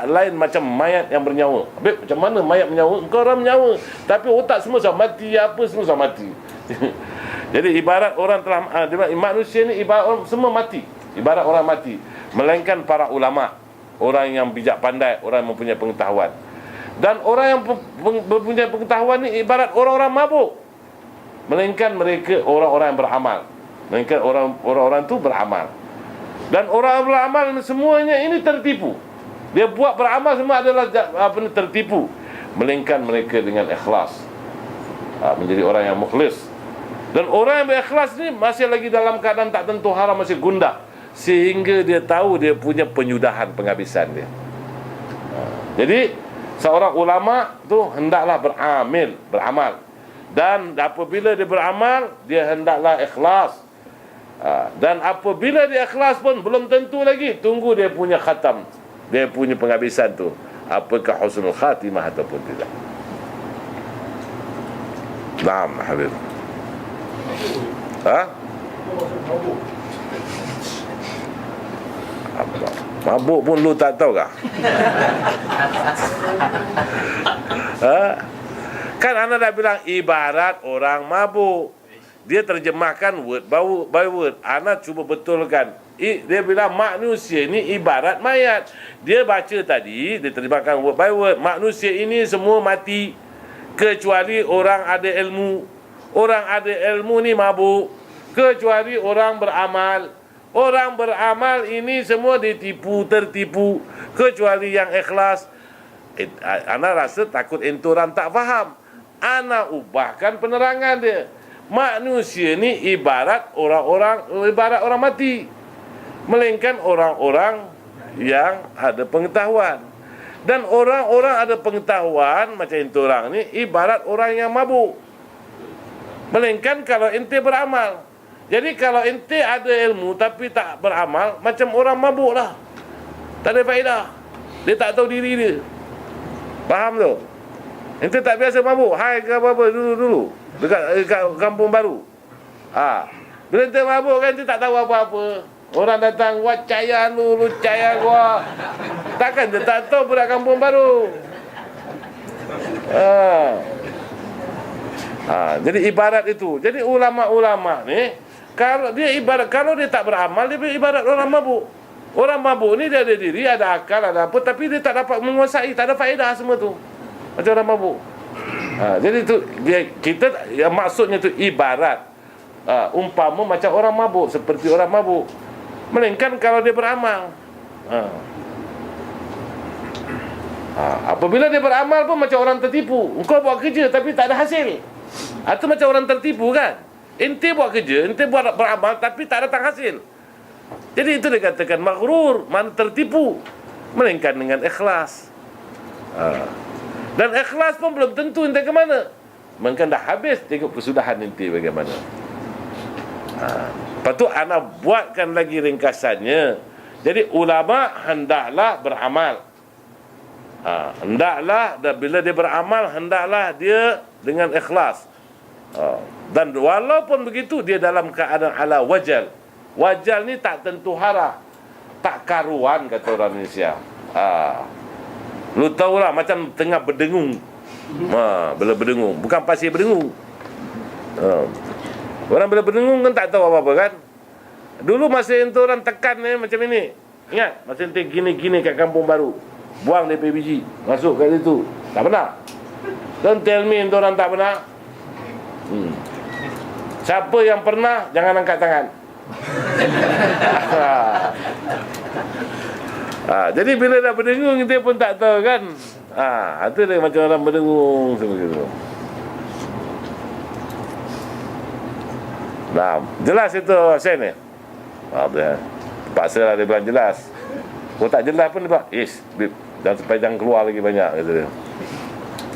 lain macam mayat yang bernyawa. Habis macam mana mayat bernyawa? Engkau orang bernyawa, tapi otak semua sudah mati, apa semua sudah mati. Jadi ibarat orang telah manusia ni ibarat orang semua mati. Ibarat orang mati. Melainkan para ulama, orang yang bijak pandai, orang yang mempunyai pengetahuan. Dan orang yang mempunyai pengetahuan ni ibarat orang-orang mabuk. Melainkan mereka orang-orang yang beramal. Melainkan orang-orang tu beramal. Dan orang yang beramal semuanya ini tertipu. Dia buat beramal semua adalah tertipu. Melainkan mereka dengan ikhlas, menjadi orang yang mukhlis. Dan orang yang berikhlas ni masih lagi dalam keadaan tak tentu haram, masih gundah, sehingga dia tahu dia punya penyudahan, penghabisan dia. Jadi seorang ulama tu hendaklah beramal. Dan apabila dia beramal, dia hendaklah ikhlas. Dan apabila dia ikhlas pun belum tentu lagi, tunggu dia punya khatam, dia punya penghabisan tu, apakah husnul khatimah ataupun tidak. Naam Habib. Mabuk pun lu tak tahu kah? Kan anda dah bilang ibarat orang mabuk. Dia terjemahkan word by word. Anda cuba betulkan. Dia bilang manusia ni ibarat mayat. Dia baca tadi, dia terjemahkan word by word. Manusia ini semua mati kecuali orang ada ilmu. Orang ada ilmu ni mabuk kecuali orang beramal. Orang beramal ini semua tertipu kecuali yang ikhlas. Ana rasa takut orang tak faham. Ana ubahkan penerangan dia. Manusia ni ibarat orang mati, melainkan orang-orang yang ada pengetahuan. Dan orang-orang ada pengetahuan macam orang ni ibarat orang yang mabuk, melainkan kalau ente beramal. Jadi kalau ente ada ilmu tapi tak beramal, macam orang mabuk lah, tak ada faedah. Dia tak tahu diri dia. Faham tu? Ente tak biasa mabuk. Hai ke apa-apa dulu dekat kampung baru. Bila ente mabuk kan, ente tak tahu apa-apa. Orang datang, wah caya lu caya gua. Takkan dia tak tahu budak kampung baru. Jadi ibarat itu. Jadi ulama-ulama ni, kalau dia tak beramal, dia ibarat orang mabuk. Orang mabuk ni dia ada diri, ada akal, ada apa, tapi dia tak dapat menguasai, tak ada faedah semua tu. Macam orang mabuk. Jadi tu maksudnya tu ibarat umpama macam orang mabuk, seperti orang mabuk. Melainkan kalau dia beramal. Apabila dia beramal pun macam orang tertipu. Engkau buat kerja tapi tak ada hasil. Itu macam orang tertipu kan. Ente buat kerja, ente beramal tapi tak datang hasil. Jadi itu dikatakan maghrur, mana tertipu. Melainkan dengan ikhlas. Dan ikhlas pun belum tentu ente ke mana. Melainkan dah habis, tengok kesudahan ente bagaimana. Lepas tu anak buatkan lagi ringkasannya. Jadi ulama hendaklah beramal. Hendaklah, dan bila dia beramal, hendaklah dia dengan ikhlas. Dan walaupun begitu, dia dalam keadaan ala wajal. Wajal ni tak tentu hara, tak karuan, kata orang Malaysia. Lu tahulah macam tengah berdengung. Bila berdengung, bukan pasir berdengung. Orang bila berdengung kan tak tahu apa-apa kan. Dulu masa itu orang tekan ni macam ini. Ingat masa itu gini-gini kat Kampung Baru, buang DP biji, masuk kat situ. Tak pernah. Don't tell me itu orang tak pernah. Siapa yang pernah, jangan angkat tangan. Jadi bila dah berdengung, kita pun tak tahu kan. Itu dia macam orang berdengung sebegitu. Nah, jelas itu Hussein ni. Terpaksa lah dia bilang jelas. Kalau tak jelas pun dia bilang, jangan keluar lagi banyak, kata dia.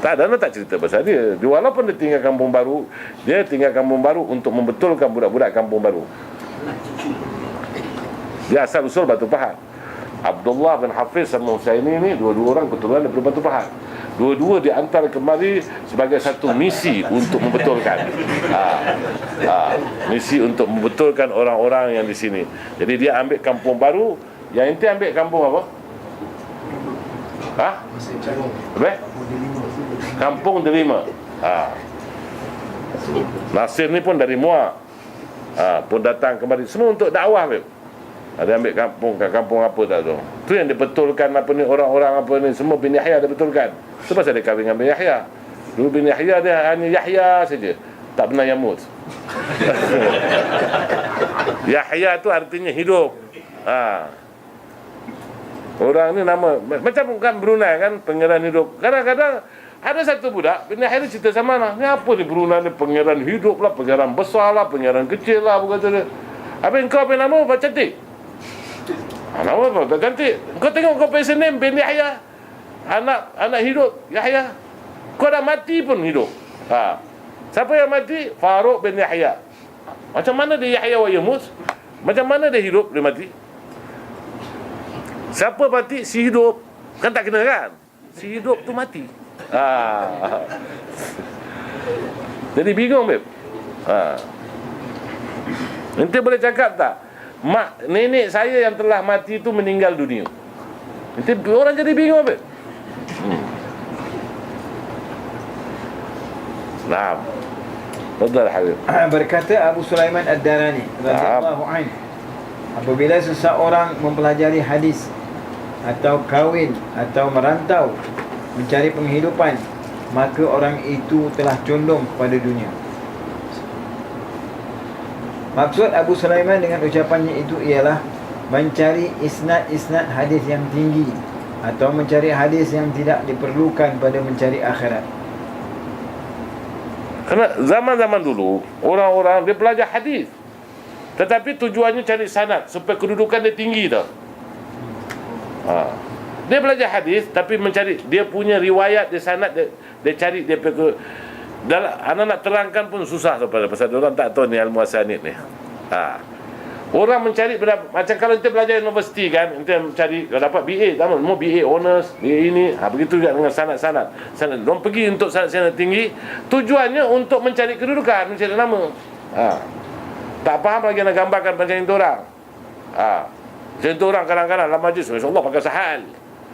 Tak ada, tak cerita pasal dia. Walaupun dia tinggal Kampung Baru, dia tinggal Kampung Baru untuk membetulkan budak-budak Kampung Baru. Dia asal usul Batu Pahat. Abdullah bin Hafiz sama Husaini ni, dua-dua orang keturunan daripada Batu Pahat. Dua-dua diantar kemari sebagai satu misi untuk membetulkan. Misi untuk membetulkan orang-orang yang di sini. Jadi dia ambil Kampung Baru, yang inti ambil kampung apa? Kampung Delima. Nasir ni pun dari Muar. Pun datang kemari semua untuk dakwah, babe. Ada ambil kampung, kat kampung apa tak tahu. Tu yang dibetulkan apa ni, orang-orang apa ni, semua bin Yahya dia betulkan. Tu pasal dia kahwin dengan bin Yahya. Dulu bin Yahya dia hanya Yahya saja, tak pernah Yamut. Yahya tu artinya hidup. Orang ni nama macam kan Brunei kan, pangeran hidup. Kadang-kadang ada satu budak bin Yahya cerita sama lah, ni apa ni Brunei ni, pangeran hidup lah, pangeran besar lah, pangeran kecil lah, apa kata dia. Habis kau punya nama apa cantik? Nama apa tak cantik? Kau tengok kau punya surname bin Yahya, anak hidup Yahya. Kau dah mati pun hidup. Siapa yang mati? Farouk bin Yahya. Macam mana dia Yahya wa Yamut? Macam mana dia hidup, dia mati? Siapa mati? Si hidup. Kan tak kena kan? Si hidup tu mati. Jadi bingung, babe. Nanti boleh cakap tak, nenek saya yang telah mati itu meninggal dunia. Nanti orang jadi bingung, babe. Nah, betul Habib. Berkata Abu Sulaiman Ad-Darani radhiyallahu anhu, apabila seseorang mempelajari hadis atau kahwin atau merantau mencari penghidupan, maka orang itu telah condong kepada dunia. Maksud Abu Sulaiman dengan ucapannya itu ialah mencari isnad-isnad hadis yang tinggi atau mencari hadis yang tidak diperlukan pada mencari akhirat. Kerana zaman-zaman dulu orang-orang dia belajar hadis, tetapi tujuannya cari sanad supaya kedudukan dia tinggi tau. Dia belajar hadis tapi mencari dia punya riwayat, dia sanad, dia cari dia dalam anak nak terangkan pun susah pasal orang tak tahu ni ilmu asanid ni. Orang mencari macam kalau kita belajar universiti kan, kita mencari kalau dapat BA, tahu semua BA honors, BA ini, begitu juga dengan sanad-sanad. Orang pergi untuk sanad-sanad tinggi, tujuannya untuk mencari kedudukan, mencari nama. Tak faham lagi nak gambarkan macam itu orang. Macam itu orang kadang-kadang dalam majlis, masya-Allah pakai sahal.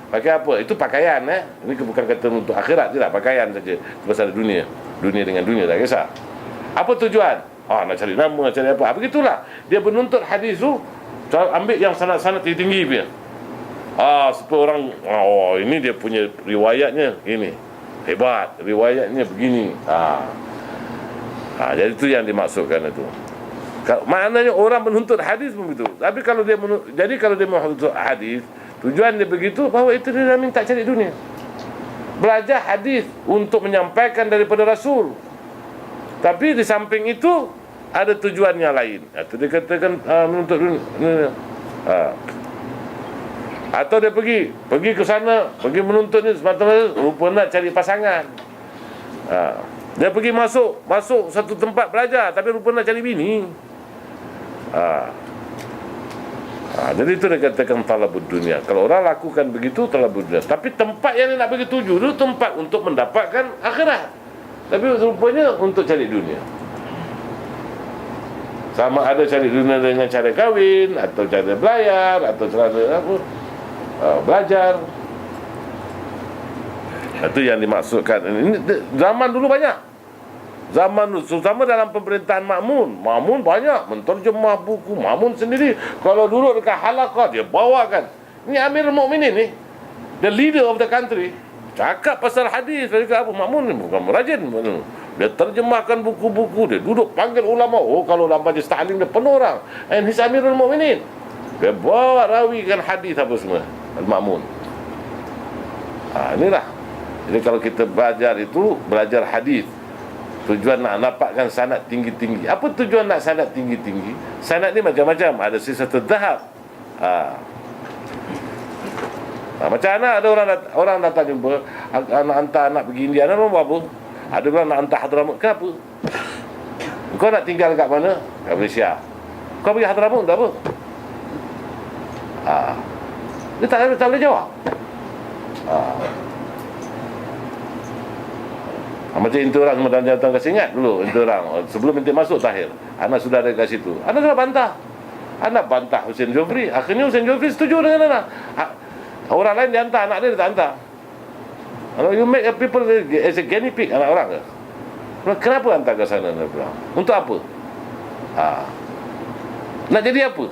Pakai apa? Itu pakaian. Ini bukan kata untuk akhirat je lah, pakaian saja. Pasal dunia dengan dunia, tak kisah. Apa tujuan? Nak cari nama, nak cari apa? Begitulah. Dia menuntut hadis tu, ambil yang sanad-sanad tinggi punya. Supaya orang, ini dia punya riwayatnya ini. Hebat, riwayatnya begini. Jadi itu yang dimaksudkan itu. Maknanya orang menuntut hadis pun begitu. Tapi kalau dia menuntut hadis, tujuan dia begitu, bahawa itu dia minta cari dunia. Belajar hadis untuk menyampaikan daripada Rasul. Tapi di samping itu ada tujuan yang lain. Itu dia katakan menuntut dunia. Atau dia pergi ke sana, pergi menuntut ni semata-mata rupa nak cari pasangan. Dia pergi masuk satu tempat belajar tapi rupa nak cari bini. Jadi itu dia katakan talabud dunia. Kalau orang lakukan begitu, talabud dunia. Tapi tempat yang dia nak bagi tuju itu tempat untuk mendapatkan akhirat. Tapi rupanya untuk cari dunia. Sama ada cari dunia dengan cara kahwin, atau cara belayar, atau cara apa, belajar. Itu yang dimaksudkan. Ini zaman dulu banyak. Zaman dulu, terutama dalam pemerintahan Ma'mun banyak menterjemah buku. Ma'mun sendiri kalau duduk dekat halaqah, dia bawakan. Ini Amirul Mukminin ni, the leader of the country, cakap pasal hadis dari Abu Ma'mun ni, bukan rajin. Dia terjemahkan buku-buku, dia duduk panggil ulama. Oh, kalau dalam majlis ta'lim dia penuh orang. And he's Amirul Mukminin. Dia bawa rawikan hadis apa semua, Al-Ma'mun. Inilah. Jadi kalau kita belajar itu, belajar hadis, tujuan nak dapatkan sanad tinggi-tinggi. Apa tujuan nak sanad tinggi-tinggi? Sanad ni macam-macam. Ada sisatu dahab. Macam mana ada orang datang jumpa, nak hantar anak pergi India, nak buat apa? Ada orang nak hantar Hadramut. Kenapa? Kau nak tinggal kat mana? Kat Malaysia. Kau pergi Hadramut untuk apa? Dia tak boleh jawab. Macam itu orang semua datang kasi ingat dulu. Itu orang sebelum intik masuk Tahir, anak sudah ada kat situ. Anak sudah bantah. Anak bantah Hussein Jofri. Akhirnya Hussein Jofri setuju dengan anak. Orang lain dia hantar, anak dia tak hantar. You make a people as a guinea pig, anak orang ke? Kenapa hantar ke sana? Untuk apa? Nak jadi apa?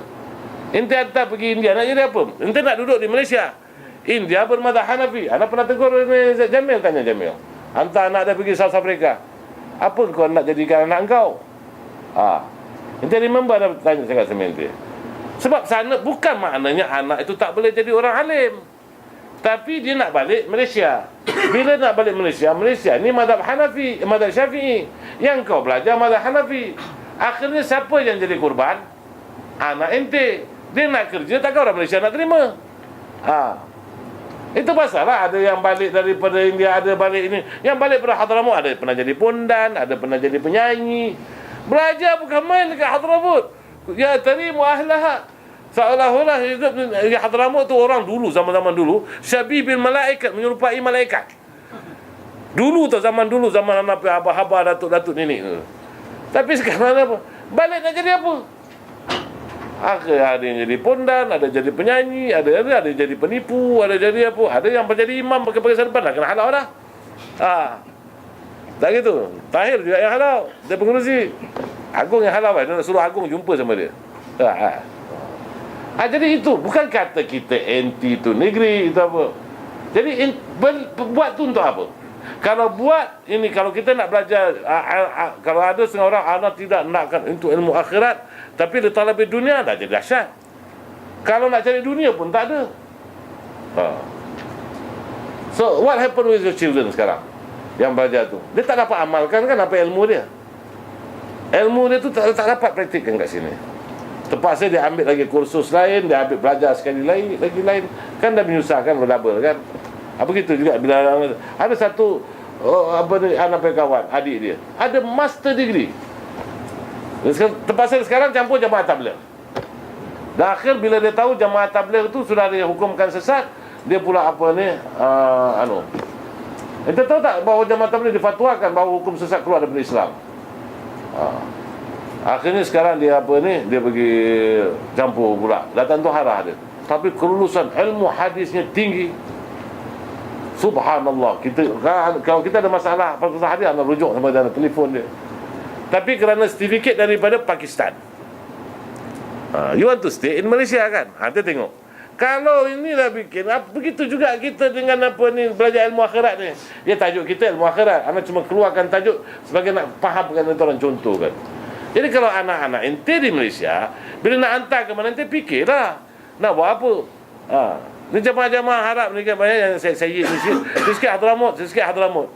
Inti hantar pergi India, nak jadi apa? Inti nak duduk di Malaysia. India bermadzhab Hanafi. Anak pernah tegur Jamil, tanya Jamil. Hantar anak dia pergi South Africa. Apa kau nak jadikan anak kau? Inti remember dah tanya saya sama Inti. Sebab sana bukan maknanya anak itu tak boleh jadi orang alim. Tapi dia nak balik Malaysia. Bila nak balik Malaysia, Malaysia ni mazhab Hanafi, mazhab Syafi'i. Yang kau belajar mazhab Hanafi. Akhirnya siapa yang jadi korban? Anak ente. Dia nak kerja, takkan orang Malaysia nak terima. Itu pasal lah. Ada yang balik daripada India, ada balik ini. Yang balik pada Hadramut, ada pernah jadi pondan, ada pernah jadi penyanyi. Belajar bukan main dekat Hadramut. Ya tarimu ahlaha. Seolah-olah hidup di Hadramut tu orang dulu, zaman-zaman dulu, syabih bil malaikat, menyerupai malaikat. Dulu tu, zaman dulu, zaman anak abah-abah, datuk-datuk nenek tu. Tapi sekarang apa? Balik nak jadi apa? Ada yang jadi pondan, ada jadi penyanyi, ada yang jadi penipu, ada jadi apa? Ada yang menjadi imam pakai serban lah, kena halau dah. Tak gitu. Tahir juga yang halau. Dia pengurusi. Agung yang halau, dia nak suruh Agung jumpa sama dia. Jadi itu bukan kata kita anti tu negeri itu apa. Jadi buat tu untuk apa? Kalau buat ini, kalau kita nak belajar, kalau ada setengah orang anak tidak nakkan untuk ilmu akhirat, tapi letak lebih dunia, dah jadi dahsyat. Kalau nak cari dunia pun tak ada. So what happen with your children sekarang yang belajar tu? Dia tak dapat amalkan kan apa ilmu dia. Ilmu dia tu tak dapat praktikkan kat sini. Terpaksa dia ambil lagi kursus lain, dia ambil belajar sekali lain, kan dah menyusahkan berdouble kan. Begitu juga bila ada satu anak kawan, adik dia ada master degree. Terpaksa sekarang campur jamaah tabligh. Dan akhir bila dia tahu jamaah tabligh itu sudah dihukumkan sesat, dia pula Kita tahu tak bahawa jamaah tabligh difatwakan bahawa hukum sesat keluar daripada Islam. Akhirnya sekarang dia dia pergi campur pula. Datang tu harah dia. Tapi kelulusan ilmu hadisnya tinggi. Subhanallah. Kalau kita ada masalah pasal hadis, anda rujuk sama dalam telefon dia. Tapi kerana sertifikat daripada Pakistan. You want to stay in Malaysia kan? Kita tengok. Kalau inilah bikin, begitu juga kita dengan belajar ilmu akhirat ni. Dia tajuk kita ilmu akhirat. Anda cuma keluarkan tajuk sebagai nak fahamkan orang contoh kan. Jadi kalau anak-anak ente di Malaysia, bila nak hantar ke mana ente fikirlah nak buat apa. Ni jemaah-jemaah Arab ni kan banyak yang saya sikit Hadramut.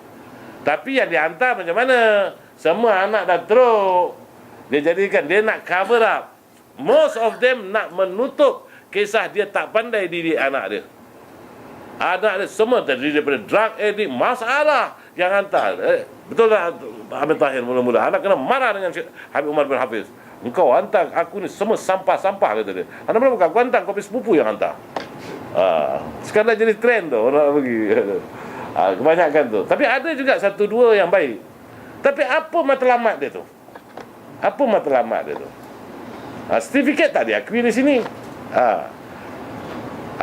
Tapi yang dihantar macam mana? Semua anak dah teruk. Dia jadikan, dia nak cover up. Most of them nak menutup kisah dia tak pandai didik anak dia. Anak dia semua terdiri daripada drug addict, masalah yang hantar. Betul tak Ahmad Tahir mula-mula? Anak kena marah dengan Habib Umar bin Hafiz. Engkau hantar aku ni semua sampah-sampah, kata dia. Anda bukan aku hantar, kau punya sepupu yang hantar. Sekarang dah jadi trend tu orang pergi. Kebanyakan tu. Tapi ada juga satu dua yang baik. Tapi apa matlamat dia tu? Apa matlamat dia tu? Sertifikat tak diakui di sini.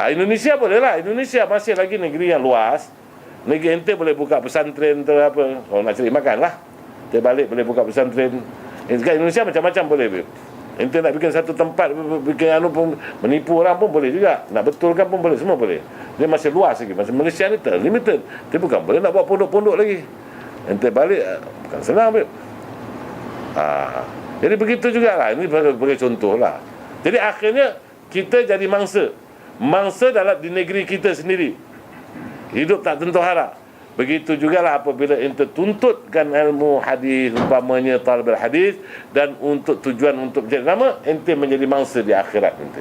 Indonesia boleh lah. Indonesia masih lagi negeri yang luas. Negeri ente boleh buka pesantren tu apa. Kalau nak cari makan lah. Ente balik boleh buka pesantren. Kat Indonesia macam-macam boleh. Ente nak bikin satu tempat, bikin pun, menipu orang pun boleh juga. Nak betulkan pun boleh, semua boleh. Dia masih luas lagi. Masih Malaysia ni limited. Dia bukan boleh nak buat pondok-pondok lagi. Ente balik bukan senang, babe. Jadi begitu jugalah. Ini sebagai contoh lah. Jadi akhirnya kita jadi mangsa. Mangsa dalam di negeri kita sendiri. Hidup tak tentu hara. Begitu jugalah apabila ente tuntutkan ilmu hadis, umpamanya talibul hadis, dan untuk tujuan untuk menjadi nama, ente menjadi mangsa di akhirat ente.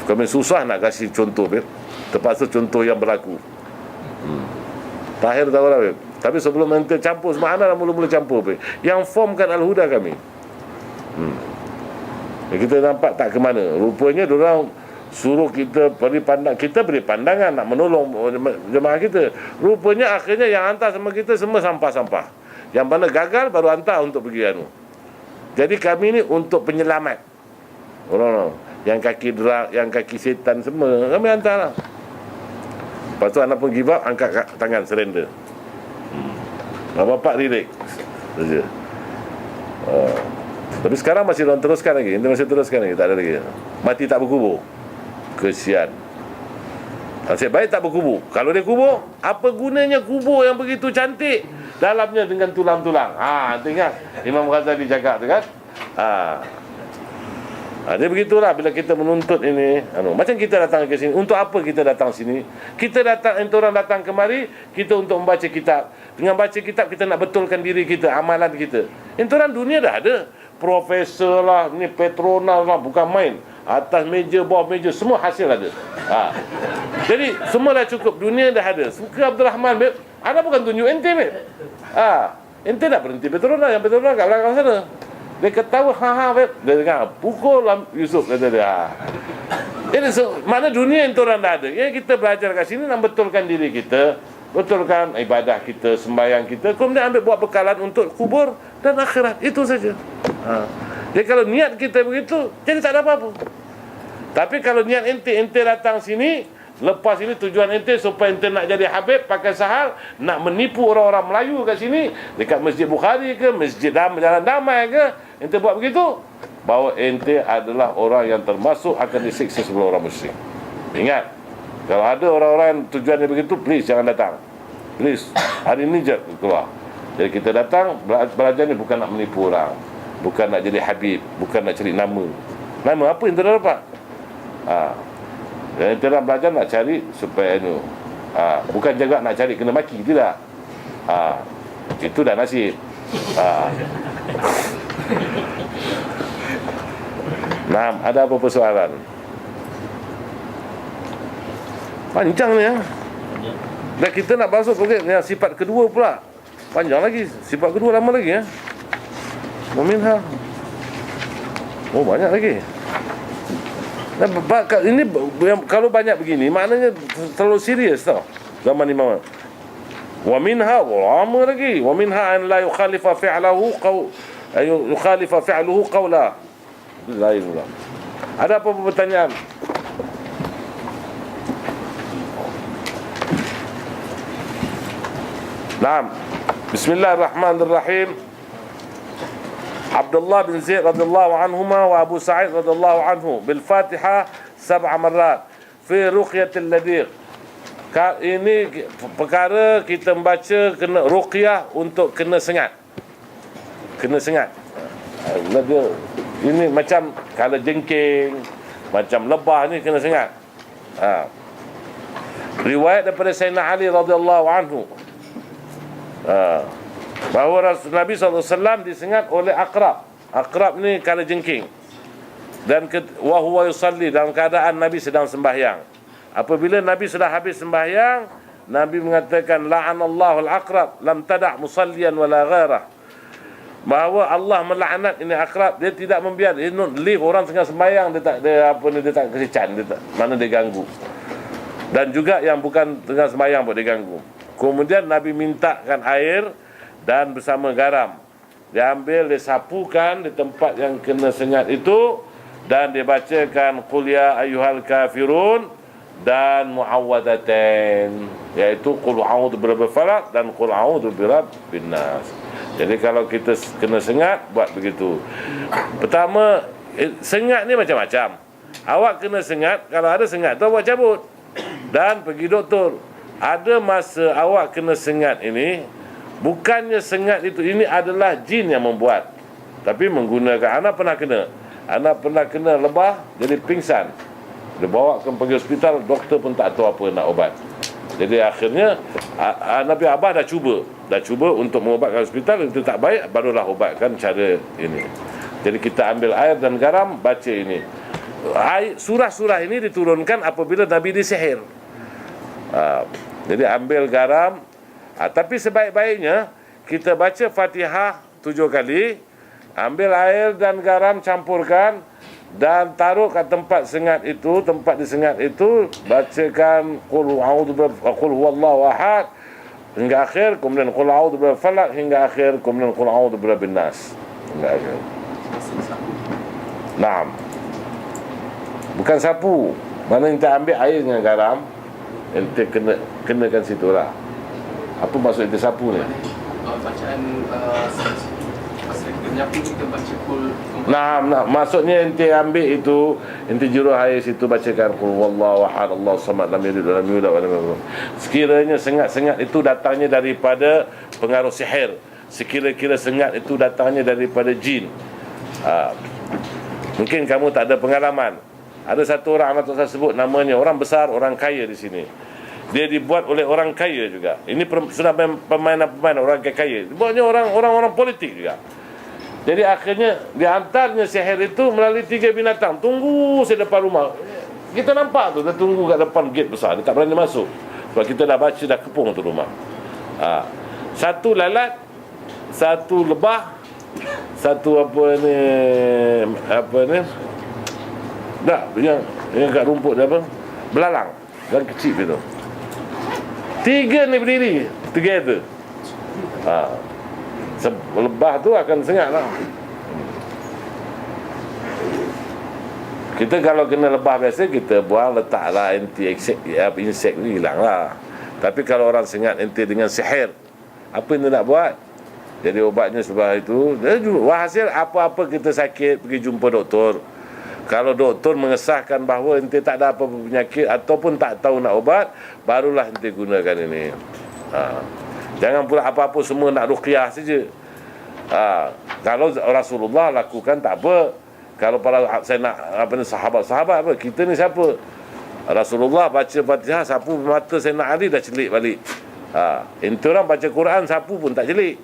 Kami susah nak kasih contoh, babe. Terpaksa contoh yang berlaku. Tahir tahu lah, babe. Tapi sebelum ente campur semua, anda mula-mula campur, babe. Yang formkan Al-Huda kami. Kita nampak tak ke mana. Rupanya diorang suruh kita beri pandangan nak menolong jemaah kita. Rupanya akhirnya yang hantar sama kita semua sampah-sampah. Yang mana gagal baru hantar untuk pergi anu. Jadi kami ni untuk penyelamat. Orang yang kaki derak, yang kaki setan semua kami hantar lah. Lepas tu anak pun give up, angkat tangan surrender. Bapak lirik saja. Tapi sekarang masih orang teruskan lagi. Ini masih teruskan lagi, tak ada lagi. Mati tak berkubur. Kesian. Nasib baik tak berkubur. Kalau dia kubur, apa gunanya kubur yang begitu cantik, dalamnya dengan tulang-tulang. Tengok Imam Ghazali cakap tu kan. Dia begitulah bila kita menuntut ini. Macam kita datang ke sini. Untuk apa kita datang sini? Kita datang, orang datang kemari, kita untuk membaca kitab. Dengan baca kitab kita nak betulkan diri kita, amalan kita. Orang dunia dah ada. Profesor lah, ni Petronas lah, bukan main. Atas meja, bawah meja, semua hasil ada. Jadi semua dah cukup. Dunia dah ada. Suka Abdul Rahman, babe, anda bukan tunjuk ente, babe. Ente nak berhenti Petronas. Yang Petronas kat belakang sana. Dia ketawa, babe. Dia dengar, pukul Yusuf, kata dia. Jadi mana dunia ente orang dah ada. Ya, kita belajar kat sini nak betulkan diri kita, betulkan ibadah kita, sembahyang kita, kemudian ambil buat bekalan untuk kubur dan akhirat. Itu saja. Jadi kalau niat kita begitu, jadi tak ada apa-apa. Tapi kalau niat ente datang sini, lepas ini tujuan ente supaya ente nak jadi Habib pakai sahal, nak menipu orang-orang Melayu kat sini, dekat Masjid Bukhari ke, Masjid Jalan Damai ke, ente buat begitu, bahawa ente adalah orang yang termasuk akan disiksa sebelum orang musyrik. Ingat, kalau ada orang-orang yang tujuannya begitu, please jangan datang. Please, hari ini je keluar. Jadi kita datang, belajar ni bukan nak menipu orang, bukan nak jadi Habib, bukan nak cari nama. Nama apa yang kita dapat? Dan kita nak belajar nak cari supaya bukan juga nak cari kena maki, tidak. Itu dah nasib. Nah, ada apa persoalan? Panjang ni ya. Dan kita nak masuk yang sifat kedua pula. Panjang lagi. Sifat kedua lama lagi ya. Muminha. Banyak lagi. Dan ini kalau banyak begini, maknanya terlalu serius tau. Zaman Imam. Wa minha, lama lagi. Wa minha an la yukhalifa fi'luhu qawla. Lain pula. Ada apa pertanyaan? Naam. Bismillahirrahmanirrahim. Abdullah bin Zaid radhiyallahu anhuma wa Abu Sa'id radhiyallahu anhu bil Fatihah 7 marat fi ruqyatil ladiq. Ini perkara kita membaca kena ruqyah untuk kena sengat. Kena sengat. Ini macam kalau jengking, macam lebah ni kena sengat. Riwayat daripada Sayyidina Ali radhiyallahu anhu. Bahawa Nabi SAW disengat oleh akrab. Akrab ni kala jengking. Dan wa huwa yusalli, dalam keadaan Nabi sedang sembahyang. Apabila Nabi sudah habis sembahyang, Nabi mengatakan la'anallahu al-aqrab lam tada' musalliyan wala ghairah. bahawa Allah melaknat ini akrab, dia tidak membiarkan, dia leave orang tengah sembahyang, dia tak kesican, mana dia ganggu. Dan juga yang bukan tengah sembahyang pun dia ganggu. Kemudian Nabi mintakan air dan bersama garam. Dia ambil, dia sapukan di tempat yang kena sengat itu, dan dia bacakan qul ya ayyuhal kafirun dan muawwadatain, iaitu qul a'udzu birabbil falaq dan qul a'udzu birabbin nas. Jadi kalau kita kena sengat, buat begitu. Pertama, sengat ni macam-macam. Awak kena sengat, kalau ada sengat tu awak cabut dan pergi doktor. Ada masa awak kena sengat ini, bukannya sengat itu, ini adalah jin yang membuat, tapi menggunakan. Anak pernah kena lebah, jadi pingsan. Dia bawa pergi hospital, doktor pun tak tahu apa nak ubat. Jadi akhirnya Nabi Abah dah cuba untuk mengubatkan hospital, itu tak baik, barulah ubatkan cara ini. Jadi kita ambil air dan garam, baca ini. Surah-surah ini diturunkan apabila Nabi disihir. Jadi ambil garam, tapi sebaik-baiknya kita baca Fatihah 7 kali, ambil air dan garam, campurkan dan taruh kat tempat sengat itu, tempat disengat itu, bacakan qul huwallahu ahad hingga akhir, kemudian qul a'udzu birabbil falaq hingga akhir, kemudian qul a'udzu birabbin nas hingga akhir. Naam. Bukan sapu. Mana ente ambil air dengan garam, ente kenakan situlah. Apa maksud ente sapu ni? Bacaan pasal nyapu kita baca kul. Nah, maksudnya ente ambil itu, ente juruh air situ, bacakan qul huwallahu ahad Allahu samad lam yalid wa lam yulad wa lam yakul lahu. Sekiranya sengat-sengat itu datangnya daripada pengaruh sihir, sekira-kira sengat itu datangnya daripada jin. Mungkin kamu tak ada pengalaman. Ada satu orang, anak saya sebut namanya, orang besar, orang kaya di sini. Dia dibuat oleh orang kaya juga. Ini sudah pemain orang kaya. Dibuatnya orang-orang politik juga. Jadi akhirnya diantarnya sihir itu melalui 3 binatang. Tunggu di depan rumah. Kita nampak tu, dia tunggu kat depan gate besar. Dia tak berani masuk. Sebab kita dah baca, dah kepung tu rumah. Satu lalat, satu lebah, satu apa ni, tak, yang kat rumput dia apa, belalang dan kecil itu. 3 ni berdiri together. Lebah tu akan sengat lah. Kita kalau kena lebah biasa, kita buang, letaklah insek ni hilang lah. Tapi kalau orang sengat ente dengan sihir, apa yang nak buat? Jadi ubatnya sebab itu, hasil apa-apa kita sakit, pergi jumpa doktor. Kalau doktor mengesahkan bahawa ente tak ada apa-apa penyakit ataupun tak tahu nak ubat, barulah ente gunakan ini. Jangan pula apa-apa semua nak ruqyah saja. Kalau Rasulullah lakukan tak apa. Kalau para saya nak sahabat-sahabat apa, kita ni siapa? Rasulullah baca Fatihah, sapu mata Sayyidina Ali dah celik balik. Ente orang baca Quran, sapu pun tak celik.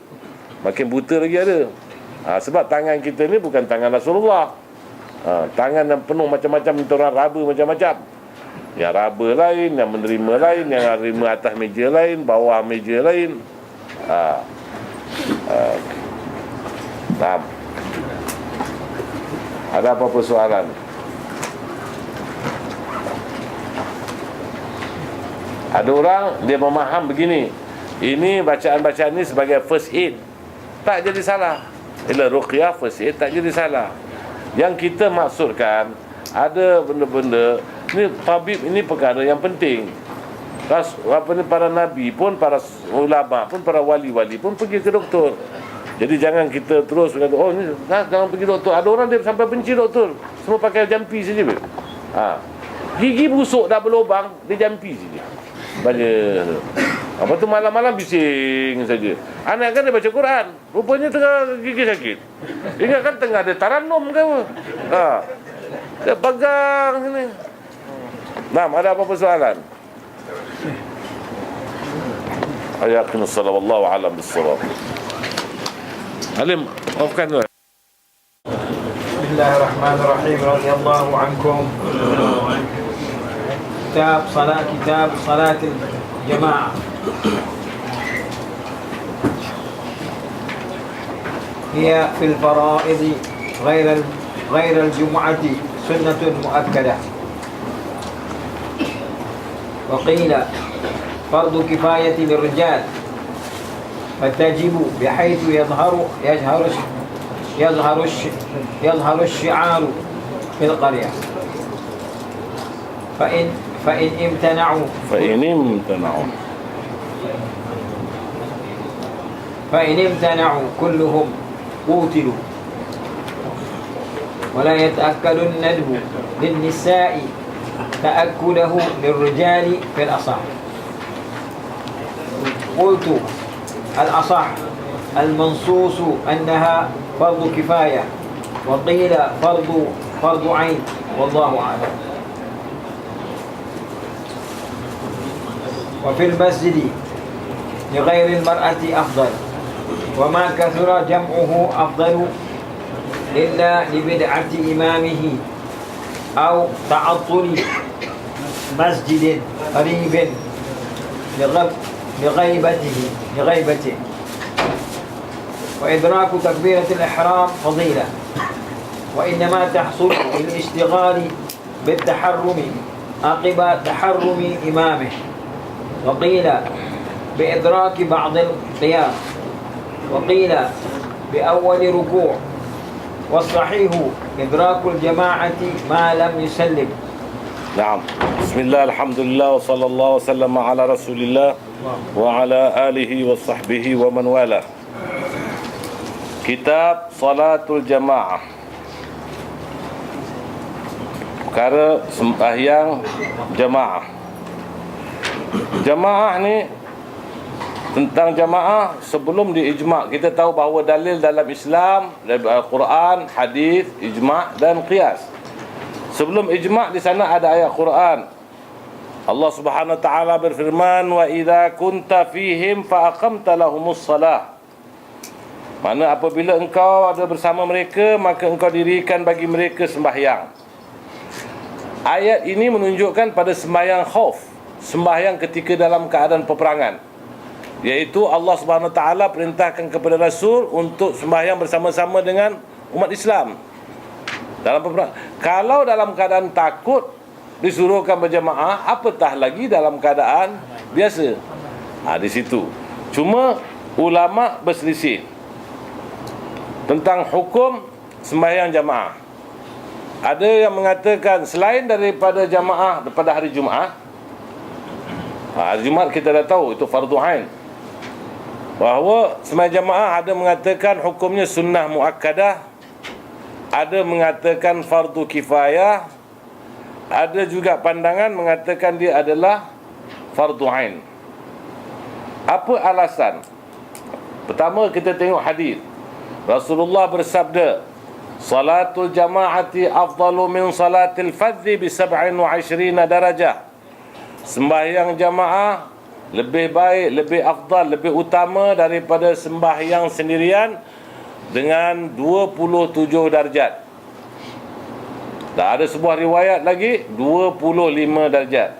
Makin buta lagi ada. Sebab tangan kita ni bukan tangan Rasulullah. Tangan yang penuh macam-macam, kita orang raba macam-macam. Yang raba lain, yang menerima lain, yang menerima atas meja lain, bawah meja lain. Ada apa-apa soalan? Ada orang dia memaham begini, ini bacaan-bacaan ni sebagai first aid, tak jadi salah. Bila ruqyah first aid tak jadi salah. Yang kita maksudkan, ada benda-benda ni, tabib ini perkara yang penting. Para nabi pun, para ulama pun, para wali-wali pun pergi ke doktor. Jadi jangan kita terus kata, oh ni jangan pergi doktor. Ada orang dia sampai benci doktor, semua pakai jampi saja. Gigi busuk dah berlubang, dia jampi saja. Apa tu malam-malam bising saja. Anak kan dia baca Quran, rupanya tengah gigi sakit. Ingat kan tengah ada taranum ke apa? Dia pegang sini. Ada apa-apa soalan? Ayakin sallallahu alam bis-shawab. Alim, maafkan dulu. Bismillahirrahmanirrahim. Radhiyallahu ankum. Kitab salat jamaah. هي في الفرائض غير الجمعة سنة مؤكدة. وقيل فرض كفاية للرجال فتجب بحيث يظهر الشعار في القرية. فإن امتنعوا كلهم قوتلوا. ولا يتأكد الندب للنساء تأكله للرجال في الأصح. قلت الأصح المنصوص أنها فرض كفاية، وقيل فرض عين، والله أعلم. وفي المسجد لغير المرأة أفضل، وما كثر جمعه أفضل إلا لبدعة إمامه أو تعطل مسجد قريب لغيبته. وإدراك تكبيرة الإحرام فضيلة، وإنما تحصل بالاشتغال بالتحرم عقب تحرم إمامه. وقيل بإدراك بعض القيام، وقيل بأول ركوع. والصحيح إدراك الجماعة ما لم يسلم. Naam. Bismillah, alhamdulillah, wa sallallahu wasallam ala rasulillah wa ala alihi wa sahbihi wa man wala. Kitab Salatul Jamaah, perkara sembahyang jamaah. Jamaah ni, tentang jamaah sebelum diijma', kita tahu bahawa dalil dalam Islam dari Al-Quran, hadis, ijma' dan qiyas. Sebelum ijma' di sana ada ayat Quran. Allah Subhanahu wa taala berfirman, "Wa idza kunta fihim fa aqamta lahumus salah." Mana apabila engkau ada bersama mereka, maka engkau dirikan bagi mereka sembahyang. Ayat ini menunjukkan pada sembahyang khauf, sembahyang ketika dalam keadaan peperangan. Iaitu Allah Subhanahu wa taala perintahkan kepada Rasul untuk sembahyang bersama-sama dengan umat Islam dalam peperangan. Kalau dalam keadaan takut disuruhkan berjamaah, apatah lagi dalam keadaan biasa. Di situ. Cuma ulama berselisih tentang hukum sembahyang jamaah. Ada yang mengatakan selain daripada jamaah pada hari Jumaat, hari Jumaat kita dah tahu itu fardu ain. Bahawa sembahyang jamaah ada mengatakan hukumnya sunnah muakkadah, ada mengatakan fardu kifayah, ada juga pandangan mengatakan dia adalah fardu ain. Apa alasan? Pertama, kita tengok hadis. Rasulullah bersabda, "Salatul jama'ati afdalu min salatil fadhi bi 27 darajah." Sembahyang jamaah lebih baik, lebih afdal, lebih utama daripada sembahyang sendirian dengan 27 darjat. Dan ada sebuah riwayat lagi 25 darjat.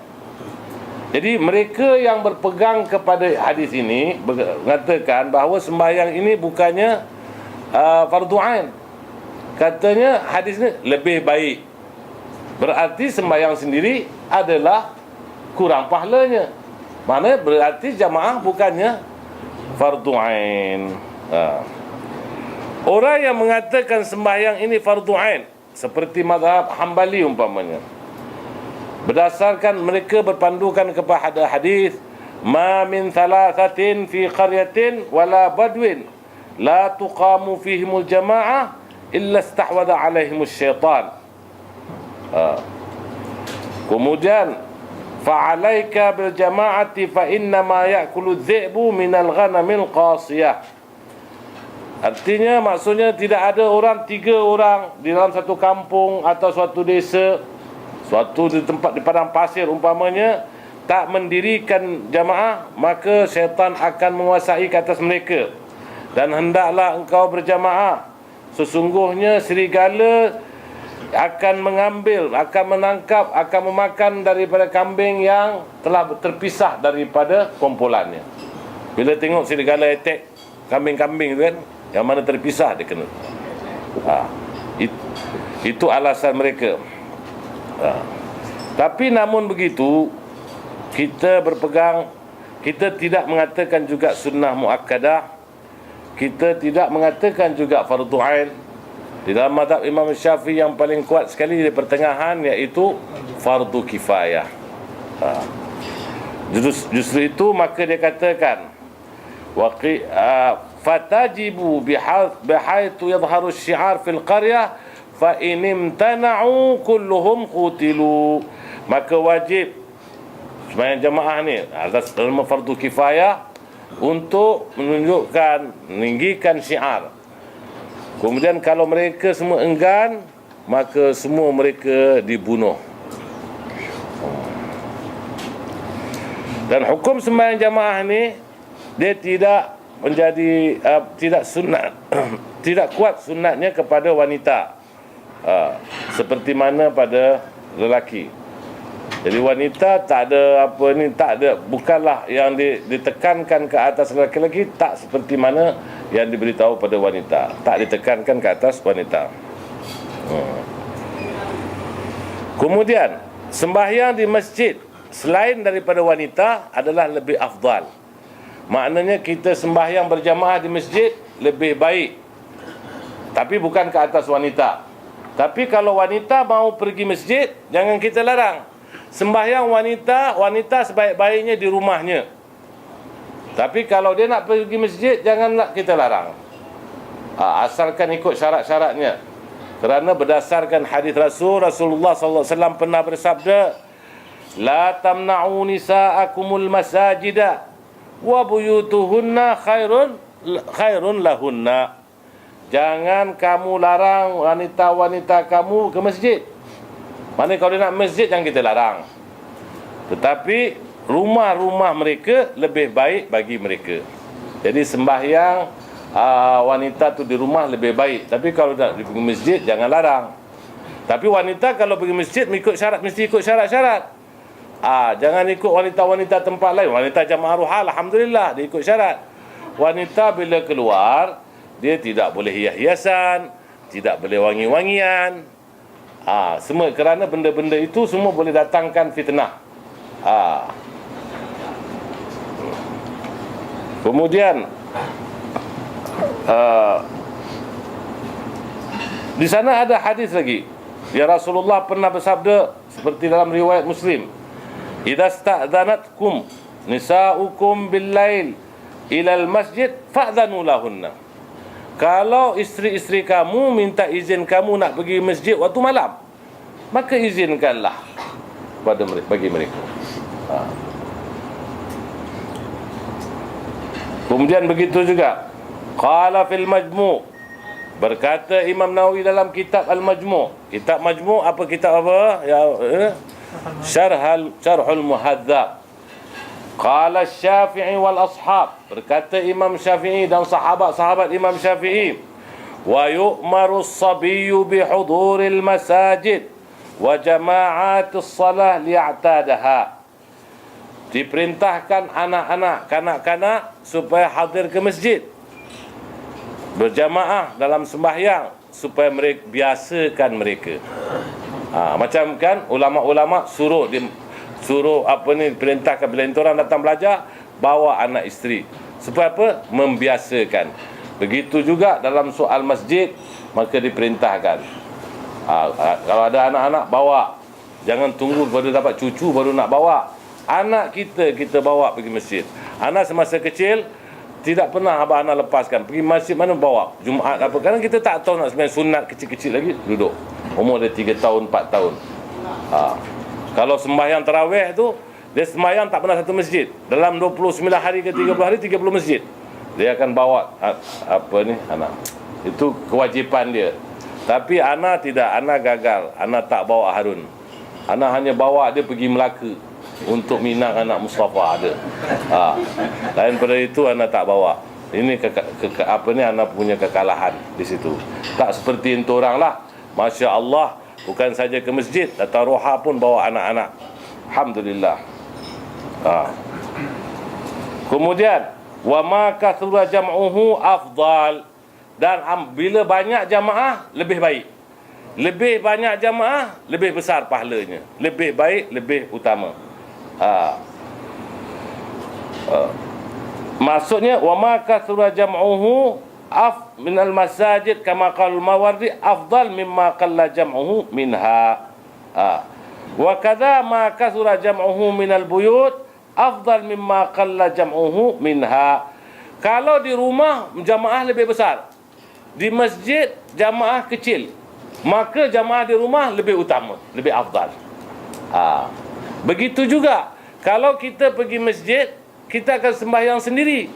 Jadi mereka yang berpegang kepada hadis ini mengatakan bahawa sembahyang ini bukannya fardu ain. Katanya hadis ini lebih baik. Berarti sembahyang sendiri adalah kurang pahalanya. Mana berarti jamaah bukannya fardu ain. Orang yang mengatakan sembahyang ini fardu ain, seperti mazhab Hambali umpamanya, berdasarkan mereka berpandukan kepada hadis, "Ma min thalathatin fi qaryatin wala badwin la tuqamu fihimul jama'ah illa istahwadha alaihimus syaitan." Kemudian, "Fa'alaika bil jama'ati fa inna ma ya'kulu dhi'bu minal ghanamil qasiyah." Artinya, maksudnya tidak ada orang, 3 orang di dalam satu kampung atau suatu desa, suatu di tempat di padang pasir umpamanya, tak mendirikan jamaah, maka syaitan akan menguasai ke atas mereka. Dan hendaklah engkau berjamaah. Sesungguhnya serigala akan mengambil, akan menangkap, akan memakan daripada kambing yang telah terpisah daripada kumpulannya. Bila tengok serigala attack kambing-kambing tu kan, Yang mana terpisah dia kena. Itu alasan mereka. Tapi namun begitu, kita berpegang, kita tidak mengatakan juga sunnah muakkadah, kita tidak mengatakan juga fardu ain. Di dalam mazhab Imam Syafi'i yang paling kuat sekali di pertengahan, iaitu fardu kifayah. Justru itu maka dia katakan fatajibu bihaitu yadharu syiar fil qaryah fa in imtana'u kulluhum qutilu. Maka wajib sembahyang jemaah ni atas dalam fardu kifayah untuk meninggikan syiar. Kemudian kalau mereka semua enggan, maka semua mereka dibunuh. Dan hukum sembahyang jemaah ni, dia tidak menjadi tidak sunat tidak kuat sunatnya kepada wanita, seperti mana pada lelaki. Jadi wanita tak ada bukanlah yang ditekankan ke atas lelaki, tak seperti mana yang diberitahu pada wanita, tak ditekankan ke atas wanita. Kemudian sembahyang di masjid selain daripada wanita adalah lebih afdal. Maknanya kita sembahyang berjamaah di masjid lebih baik, tapi bukan ke atas wanita. Tapi kalau wanita mau pergi masjid, jangan kita larang. Sembahyang wanita sebaik-baiknya di rumahnya. Tapi kalau dia nak pergi masjid, janganlah kita larang, asalkan ikut syarat-syaratnya. Kerana berdasarkan hadis Rasulullah sallallahu alaihi wasallam pernah bersabda, la tamna'u nisa'akumul masajida wa buyutuhunna khairun lahunna. Jangan kamu larang wanita-wanita kamu ke masjid. Mana kalau dia nak masjid, jangan kita larang. Tetapi rumah-rumah mereka lebih baik bagi mereka. Jadi sembahyang wanita tu di rumah lebih baik. Tapi kalau nak pergi masjid, jangan larang. Tapi wanita kalau pergi masjid mesti ikut syarat-syarat. Jangan ikut wanita-wanita tempat lain. Wanita jamaah ruha, alhamdulillah, dia ikut syarat. Wanita bila keluar, dia tidak boleh hias-hiasan, tidak boleh wangi-wangian. Semua kerana benda-benda itu semua boleh datangkan fitnah. Kemudian di sana ada hadis lagi. Ya Rasulullah pernah bersabda seperti dalam riwayat Muslim, idza sta'dzanatkum nisa'ukum bil-lail ila al-masjid fa'dhanu lahunna. Kalau isteri-isteri kamu minta izin kamu nak pergi masjid waktu malam, maka izinkanlah bagi mereka. Kemudian begitu juga qala fil majmu', berkata Imam Nawawi dalam kitab Al-Majmu'. Kitab Majmu' apa kitab apa? Syarhul Muhadzab. Qala Syafi'i wal ashab, berkata Imam Syafi'i dan sahabat-sahabat Imam Syafi'i, wa yu'maru as-sabiyyu bi huduril masajid wa jama'atis salah li'tadaha. Diperintahkan anak-anak, kanak-kanak supaya hadir ke masjid, berjamaah dalam sembahyang, supaya mereka biasakan mereka. Macam kan ulama-ulama suruh perintahkan bila orang datang belajar, bawa anak isteri. Supaya apa? Membiasakan. Begitu juga dalam soal masjid, maka diperintahkan. Kalau ada anak-anak, bawa. Jangan tunggu baru dapat cucu baru nak bawa. Anak kita bawa pergi masjid. Anak semasa kecil tidak pernah abang anak lepaskan pergi masjid, mana bawa Jumaat apa. Kerana kita tak tahu nak sembahyang sunat kecil-kecil lagi, duduk umur dia 3 tahun 4 tahun. Kalau sembahyang tarawih tu, dia sembahyang tak pernah satu masjid. Dalam 29 hari ke 30 hari 30 masjid. Dia akan bawa anak. Itu kewajipan dia. Tapi anak tidak, anak gagal. Anak tak bawa Harun. Anak hanya bawa dia pergi Melaka untuk minang anak Mustafa ada. Lain pada itu anak tak bawa. Ini anak punya kekalahan di situ. Tak seperti itu orang lah. Masya Allah, bukan saja ke masjid, datang roha pun bawa anak-anak. Alhamdulillah. Kemudian wa ma kathura jam'uhu afdal. Dan bila banyak jamaah lebih baik. Lebih banyak jamaah lebih besar pahalanya. Lebih baik, lebih utama. Maksudnya wa ma kathura jam'uhu minal masajid kama qala al-Mawardi afdal mimma qalla jam'uhu minha. Wa kadza ma kathura jam'uhu minal buyut afdal mimma qalla jam'uhu minha. Kalau di rumah jamaah lebih besar, di masjid jamaah kecil, maka jamaah di rumah lebih utama, lebih afdal. Begitu juga kalau kita pergi masjid, kita akan sembahyang sendiri.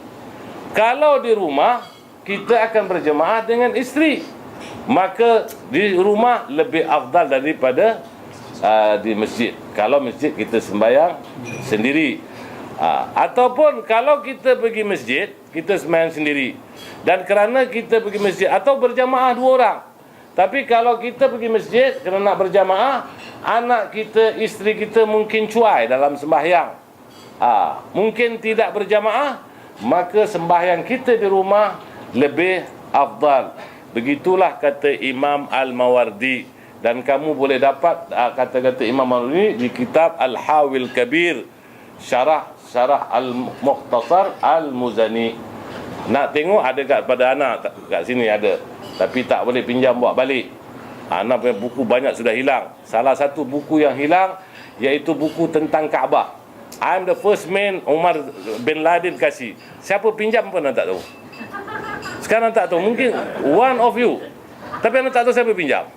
Kalau di rumah, kita akan berjemaah dengan isteri, maka di rumah lebih afdal daripada di masjid. Kalau masjid kita sembahyang sendiri. Ataupun kalau kita pergi masjid, kita sembahyang sendiri. Dan kerana kita pergi masjid atau berjamaah 2 orang. Tapi kalau kita pergi masjid kerana nak berjamaah, anak kita, isteri kita mungkin cuai dalam sembahyang. Mungkin tidak berjamaah, maka sembahyang kita di rumah lebih afdal. Begitulah kata Imam Al-Mawardi. Dan kamu boleh dapat kata-kata Imam Al-Mawardi di kitab Al-Hawil Kabir, Syarah Al-Mukhtasar Al-Muzani. Nak tengok ada pada anak kat sini ada, tapi tak boleh pinjam bawa balik. Anak punya buku banyak sudah hilang. Salah satu buku yang hilang iaitu buku tentang Kaabah. I'm the first man Umar bin Laden kasih. Siapa pinjam pun anda tak tahu. Sekarang tak tahu. Mungkin one of you. Tapi anda tak tahu siapa pinjam.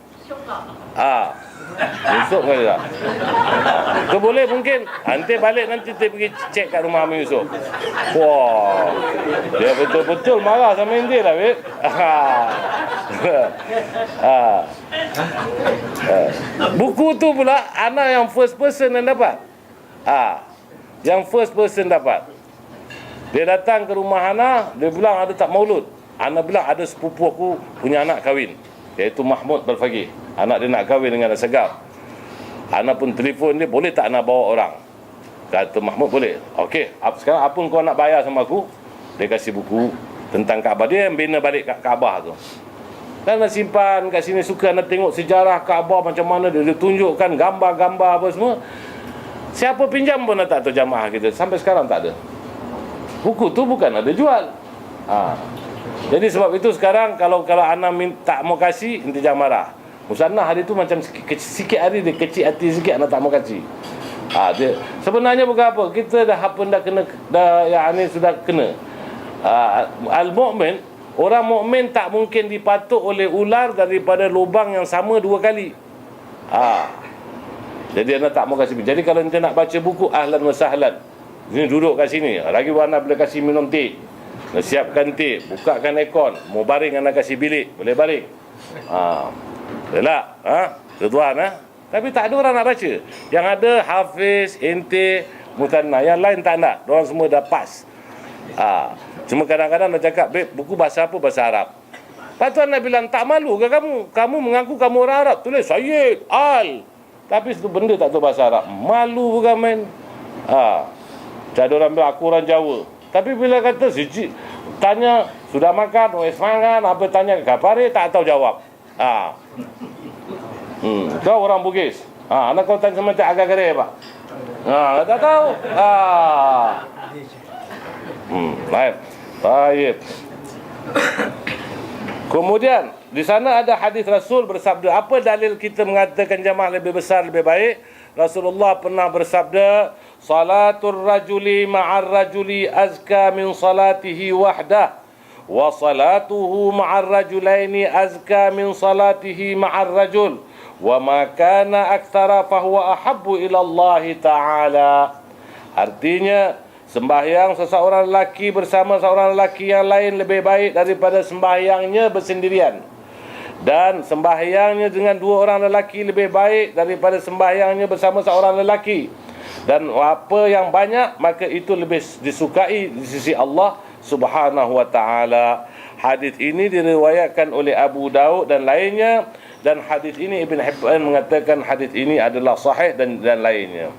Yusuf ke tak? Kau boleh mungkin. Nanti balik nanti kita pergi cek kat rumah Amin Yusuf. Wah, dia betul-betul marah sama India lah, Beb. Buku tu pula anak yang first person yang dapat. Yang first person dapat. Dia datang ke rumah Ana, dia bilang ada tak maulud. Ana bilang ada sepupu aku punya anak kahwin, iaitu Mahmud Balfaqih. Anak dia nak kahwin dengan Asegaf. Ana pun telefon dia, boleh tak Ana bawa orang? Kata Mahmud boleh. Okey, sekarang apa kau nak bayar sama aku? Dia kasih buku tentang Kaabah. Dia yang bina balik Kaabah tu. Dan nak simpan kat sini, suka nak tengok sejarah Kaabah macam mana dia tunjukkan gambar-gambar apa semua. Siapa pinjam pun tak tahu jamaah kita. Sampai sekarang tak ada. Buku tu bukan ada jual. Jadi sebab itu sekarang kalau anak tak mau kasih, nanti jangan marah. Musannah hari tu macam sikit hari dia kecil hati sikit, anak tak mau kasih. Dia sebenarnya bukan apa. Kita dah kena yang ini sudah kena. Al-mu'min, orang mukmin tak mungkin dipatuk oleh ular daripada lubang yang sama 2 kali. Jadi anak tak mau kasih. Jadi kalau anda nak baca buku, ahlan wa sahlan. Ini duduk kat sini. Lagi anak boleh kasih minum teh. Nak siapkan teh, bukakan aircon. Mau baring anak kasih bilik, boleh baring. Boleh Ridwan Tapi tak ada orang nak baca. Yang ada Hafiz, ente, Mutanna. Yang lain tak nak. Diorang semua dah pas. Cuma kadang-kadang nak cakap, Beb, buku bahasa apa? Bahasa Arab. Lepas tu anak bilang, tak malu ke kamu? Kamu mengaku kamu orang Arab. Tulis Sayyid, Al. Tapi satu benda tak tahu bahasa Arab. Malu bukan main. Ada orang bilang aku orang Jawa. Tapi bila kata tanya sudah makan, wes makan, apa tanya kapare tak tahu jawab. Kau orang Bugis. Anak kau tanya sama tak agak kere pak. Tak tahu. Baik. Kemudian di sana ada hadis Rasul bersabda, apa dalil kita mengatakan jamaah lebih besar lebih baik? Rasulullah pernah bersabda, salatul rajuli ma'ar rajuli azka min salatihi wahdah wa salatuhu ma'ar rajulaini azka min salatihi ma'ar rajul wa ma kana aktsara fahuwa ahabbu ila Allah taala. Artinya sembahyang seseorang lelaki bersama seorang lelaki yang lain lebih baik daripada sembahyangnya bersendirian. Dan sembahyangnya dengan 2 orang lelaki lebih baik daripada sembahyangnya bersama seorang lelaki. Dan apa yang banyak, maka itu lebih disukai di sisi Allah Subhanahu wa ta'ala. Hadis ini diriwayatkan oleh Abu Daud dan lainnya. Dan hadis ini Ibn Hibban mengatakan hadis ini adalah sahih dan lainnya.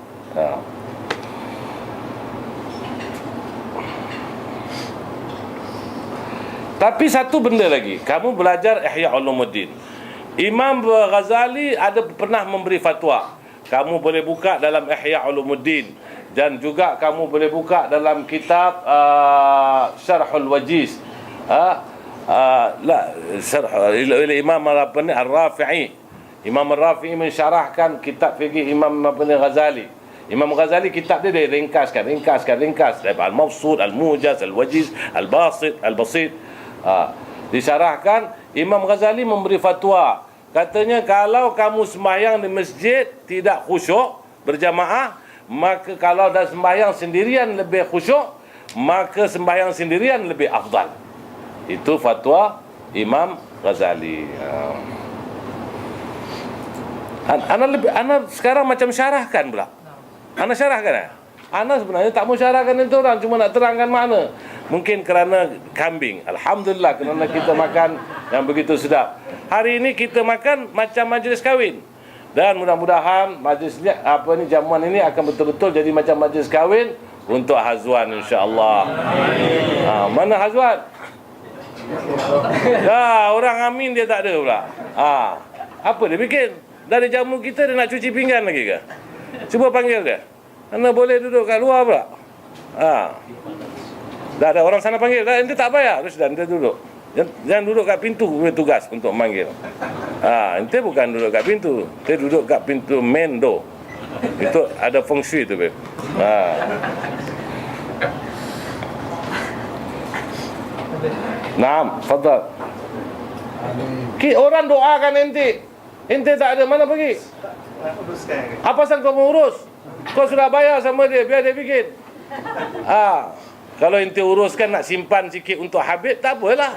Tapi satu benda lagi, kamu belajar Ihya Ulumuddin. Imam Ghazali ada pernah memberi fatwa. Kamu boleh buka dalam Ihya Ulumuddin, dan juga kamu boleh buka dalam kitab Syarhul Wajiz. Syarh Imam Al-Rafi'i. Imam Al-Rafi'i mensyarahkan kitab fikih Imam Ghazali. Imam Ghazali kitab dia ringkas. Al-Mawsud, Al-Mujaz, Al-Wajiz, Al-Basit. Disyarahkan, Imam Ghazali memberi fatwa. Katanya kalau kamu sembahyang di masjid tidak khusyuk berjamaah, maka kalau dah sembahyang sendirian lebih khusyuk, maka sembahyang sendirian lebih afdal. Itu fatwa Imam Ghazali. Ana sekarang macam syarahkan pula. Ana syarahkan. Ana sebenarnya tak mau syarahkan itu orang, cuma nak terangkan makna. Mungkin kerana kambing. Alhamdulillah, kerana kita makan yang begitu sedap. Hari ini kita makan macam majlis kahwin. Dan mudah-mudahan majlis ni, jamuan ini akan betul-betul jadi macam majlis kahwin untuk Hazwan, insya-Allah. Mana Hazwan? Orang amin dia tak ada pula. Apa dia bikin? Dari jamu kita dia nak cuci pinggan lagi ke? Cuba panggil dia. Mana boleh duduk kat luar pula? Dah ada orang sana panggil. Dah, ente tak bayar. Terus dah ente duduk. Jangan duduk kat pintu, punya tugas untuk manggil. Ente bukan duduk kat pintu. Ente duduk kat pintu main door. Itu ada feng shui tu, babe. Naam, fadal. Orang doakan ente. Ente tak ada, mana pergi? Apa pasal kau mau urus? Kau sudah bayar sama dia, biar dia bikin. Kalau ente uruskan nak simpan sikit untuk Habib, tak apalah.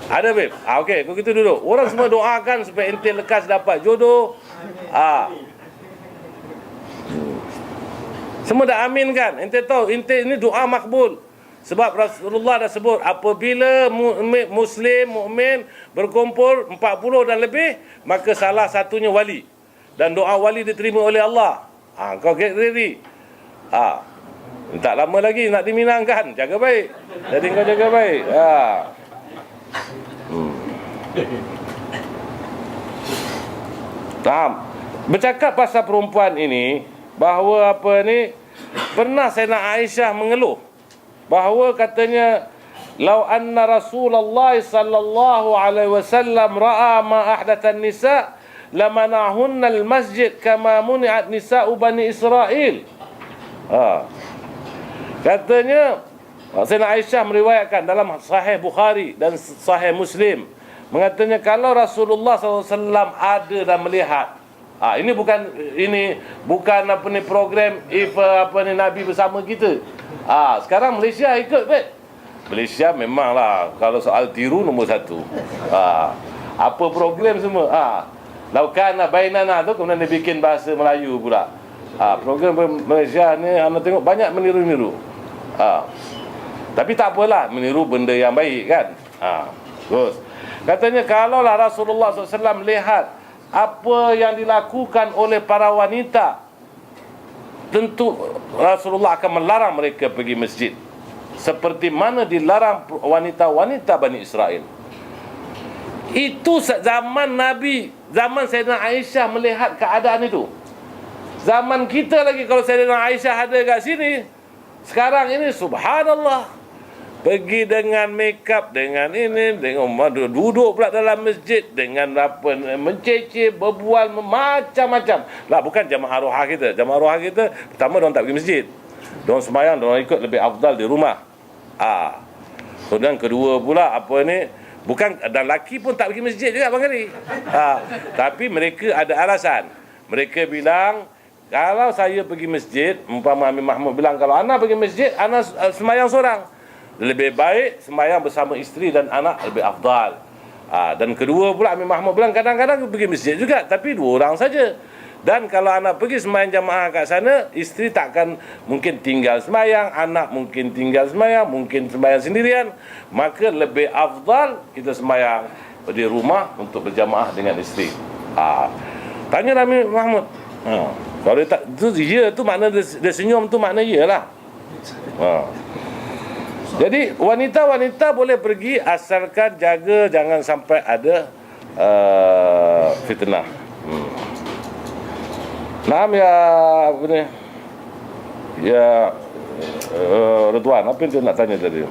Ada, babe? Okey, kau kita duduk. Orang semua doakan supaya ente lekas dapat jodoh. Semua dah amin kan? Ente tahu, ente ini doa makbul. Sebab Rasulullah dah sebut, apabila Muslim, mukmin berkumpul 40 dan lebih, maka salah satunya wali. Dan doa wali diterima oleh Allah. Kau get ready. Tak lama lagi nak diminangkan. Jaga baik. Jadi kau jaga baik. Bercakap pasal perempuan ini, bahawa pernah Sayyidina Aisyah mengeluh bahawa katanya, "Lau anna Rasulullah sallallahu alaihi wasallam ra'a ma ahdathan nisa lamanahunna al-masjid kama muni'at nisa'u Bani Israel." Katanya Sayyidina Aisyah meriwayatkan dalam Sahih Bukhari dan Sahih Muslim, mengatakan kalau Rasulullah SAW ada dan melihat, ini bukan program Nabi bersama kita. Sekarang Malaysia ikut, bet. Malaysia memanglah kalau soal tiru nombor 1. Apa program semua. Laukana bainana tu kemudian dia bikin bahasa Melayu pula. Program Malaysia ni anda tengok banyak meniru-niru. Tapi tak apalah, meniru benda yang baik kan. Terus katanya kalaulah Rasulullah SAW lihat apa yang dilakukan oleh para wanita, tentu Rasulullah akan melarang mereka pergi masjid, seperti mana dilarang wanita-wanita Bani Israel. Itu zaman Nabi, zaman Sayyidina Aisyah melihat keadaan itu. Zaman kita lagi, kalau Sayyidina Aisyah ada kat sini sekarang ini, subhanallah, pergi dengan make up, dengan ini, dengan duduk pula dalam masjid, dengan menceceh, berbual macam-macam. Lah, bukan jamaah rohah kita. Jamaah rohah kita, pertama diorang tak pergi masjid. Diorang sembahyang, diorang ikut lebih afdal di rumah. Kemudian kedua pula bukan, dan lelaki pun tak pergi masjid juga bang Ali. Tapi mereka ada alasan. Mereka bilang, kalau saya pergi masjid, umpama Amin Mahmud bilang, kalau Ana pergi masjid, Ana sembahyang seorang. Lebih baik sembahyang bersama isteri dan anak, lebih afdal. Dan kedua pula Amin Mahmud bilang, kadang-kadang pergi masjid juga, tapi 2 orang saja. Dan kalau anak pergi sembahyang jamaah kat sana, isteri takkan mungkin tinggal sembahyang, anak mungkin tinggal sembahyang, mungkin sembahyang sendirian. Maka lebih afdal kita sembahyang di rumah untuk berjamaah dengan isteri. Tanya Amin Mahmud. Kalau dia tak, tu ya tu makna dia senyum tu makna ya lah. Jadi wanita-wanita boleh pergi asalkan jaga jangan sampai ada fitnah. Naam ya apa ni? Ya Ridwan, apa yang dia nak tanya tadi?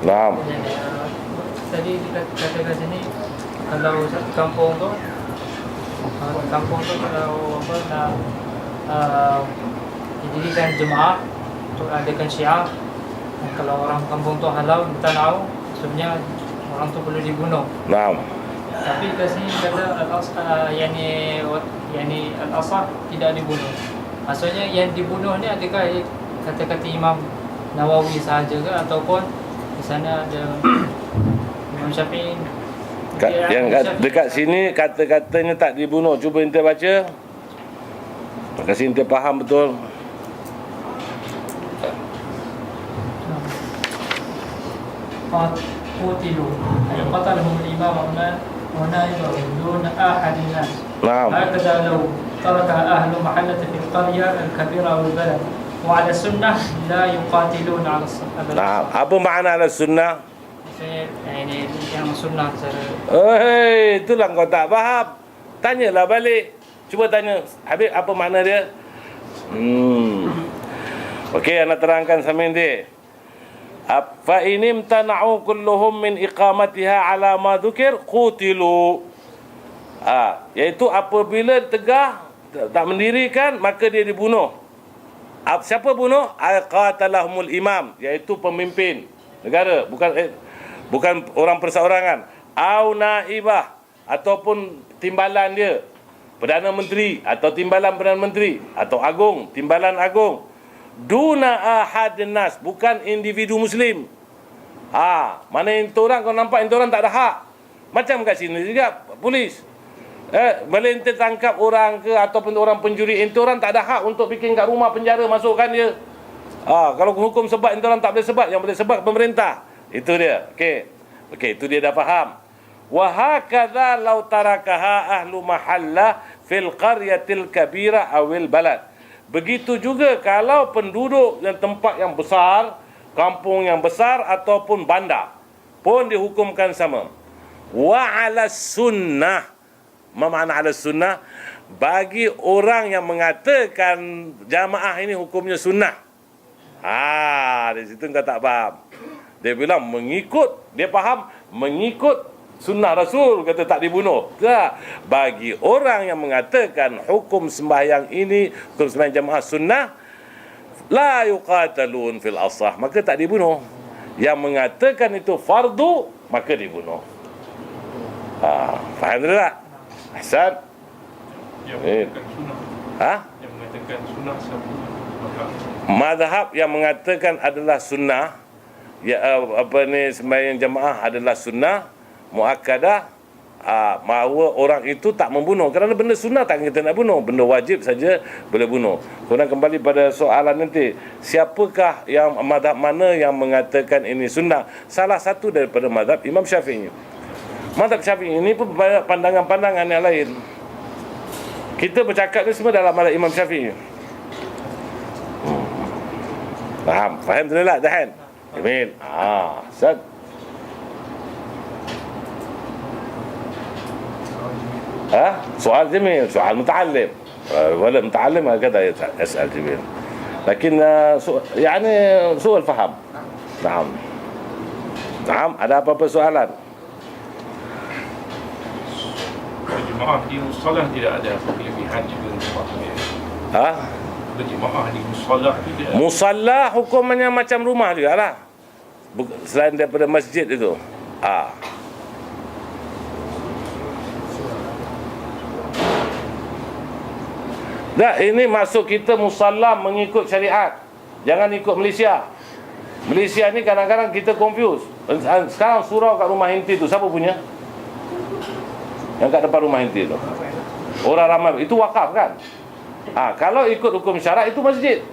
Naam. Tadi dikatakan sini kalau satu kampung tu kalau apa nak didirikan jemaah untuk adakan syiar, kalau orang kampung tu halau tak tahu, sebenarnya orang tu perlu dibunuh. Naam. Tapi kat sini kata yani al-asah tidak dibunuh. Maksudnya yang dibunuh ni adakah kata-kata Imam Nawawi sahaja ke ataupun di sana ada Imam Syafi'i? Yang dekat sini kata-katanya tak dibunuh. Cuba ente baca. Terima kasih ente faham betul. قتلوا أي قتلهم الإمام ونائب دون أحد الناس. Naam. هكذا لو تركها أهل محلة في القرية الكبيرة أو البلد وعلى السنة لا يقاتلون على الصلاة. Naam. Apa makna al-sunnah? يعني yang sunnah secara Itulah kau tak faham. Tanyalah balik. Cuba tanya Habib apa makna dia? Okey, nak terangkan sama ente. Fa inim tana'u kulluhum min iqamatiha ala ma dzukir qutilu. Iaitu apabila tegah tak mendirikan maka dia dibunuh. Siapa bunuh? Qatalahumul imam, iaitu pemimpin negara, bukan orang perseorangan. Au naibah, ataupun timbalan dia, Perdana Menteri atau timbalan Perdana Menteri atau agung, timbalan agung. Duna ahadin nas, bukan individu muslim. Mana itu orang kau nampak itu orang tak ada hak. Macam kat sini juga polis. Boleh ente tangkap orang ke ataupun orang pencuri, ente orang tak ada hak untuk bikin kat rumah penjara masukkan dia. Kalau hukum sebat ente orang tak boleh sebat, yang boleh sebat pemerintah. Itu dia. Okey, itu dia dah faham. Wa hakadha law tarakaha ahlu mahallah fil qaryatil kabira awil balad. Begitu juga kalau penduduk yang tempat yang besar, kampung yang besar ataupun bandar pun dihukumkan sama. Wa ala sunnah, makna ala sunnah, bagi orang yang mengatakan jamaah ini hukumnya sunnah. Di situ kau tak faham. Dia bilang mengikut, dia faham mengikut sunnah Rasul, kata tak dibunuh. Tak. Bagi orang yang mengatakan hukum sembahyang ini, hukum sembahyang jamaah sunnah, la yuqatalun fil asah, maka tak dibunuh. Yang mengatakan itu fardu, maka dibunuh. Faham tak? Ahsan. Yang mengatakan sunnah. Yang mengatakan sunnah siapa? Mazhab yang mengatakan adalah sunnah, sembahyang jamaah adalah sunnah muakkadah, bahawa orang itu tak membunuh kerana benda sunnah, tak kita nak bunuh, benda wajib saja boleh bunuh. Kemudian kembali pada soalan nanti, siapakah yang mazhab mana yang mengatakan ini sunnah? Salah satu daripada mazhab Imam Syafi'i. Mazhab Syafi'i ini pun banyak pandangan-pandangan yang lain. Kita bercakap ni semua dalam mazhab Imam Syafi'i. Faham tu lah, Dahan? Jamil. Ustaz. سؤال جميل، سؤال متعلم، ولا متعلم هكذا يسأل جميل، لكن يعني سوء الفهم. نعم. Ada apa-apa soalan? Jemaah di musallah tidak ada kelebihan juga tempatnya. Jemaah di musallah tidak. Musallah hukumannya macam rumah juga lah, selain daripada masjid itu. Ini maksud kita musallah mengikut syariat, jangan ikut Malaysia. Malaysia ni kadang-kadang kita confuse. Sekarang surau kat rumah inti tu siapa punya? Yang kat depan rumah inti tu orang ramai, itu wakaf kan? Kalau ikut hukum syarak itu masjid,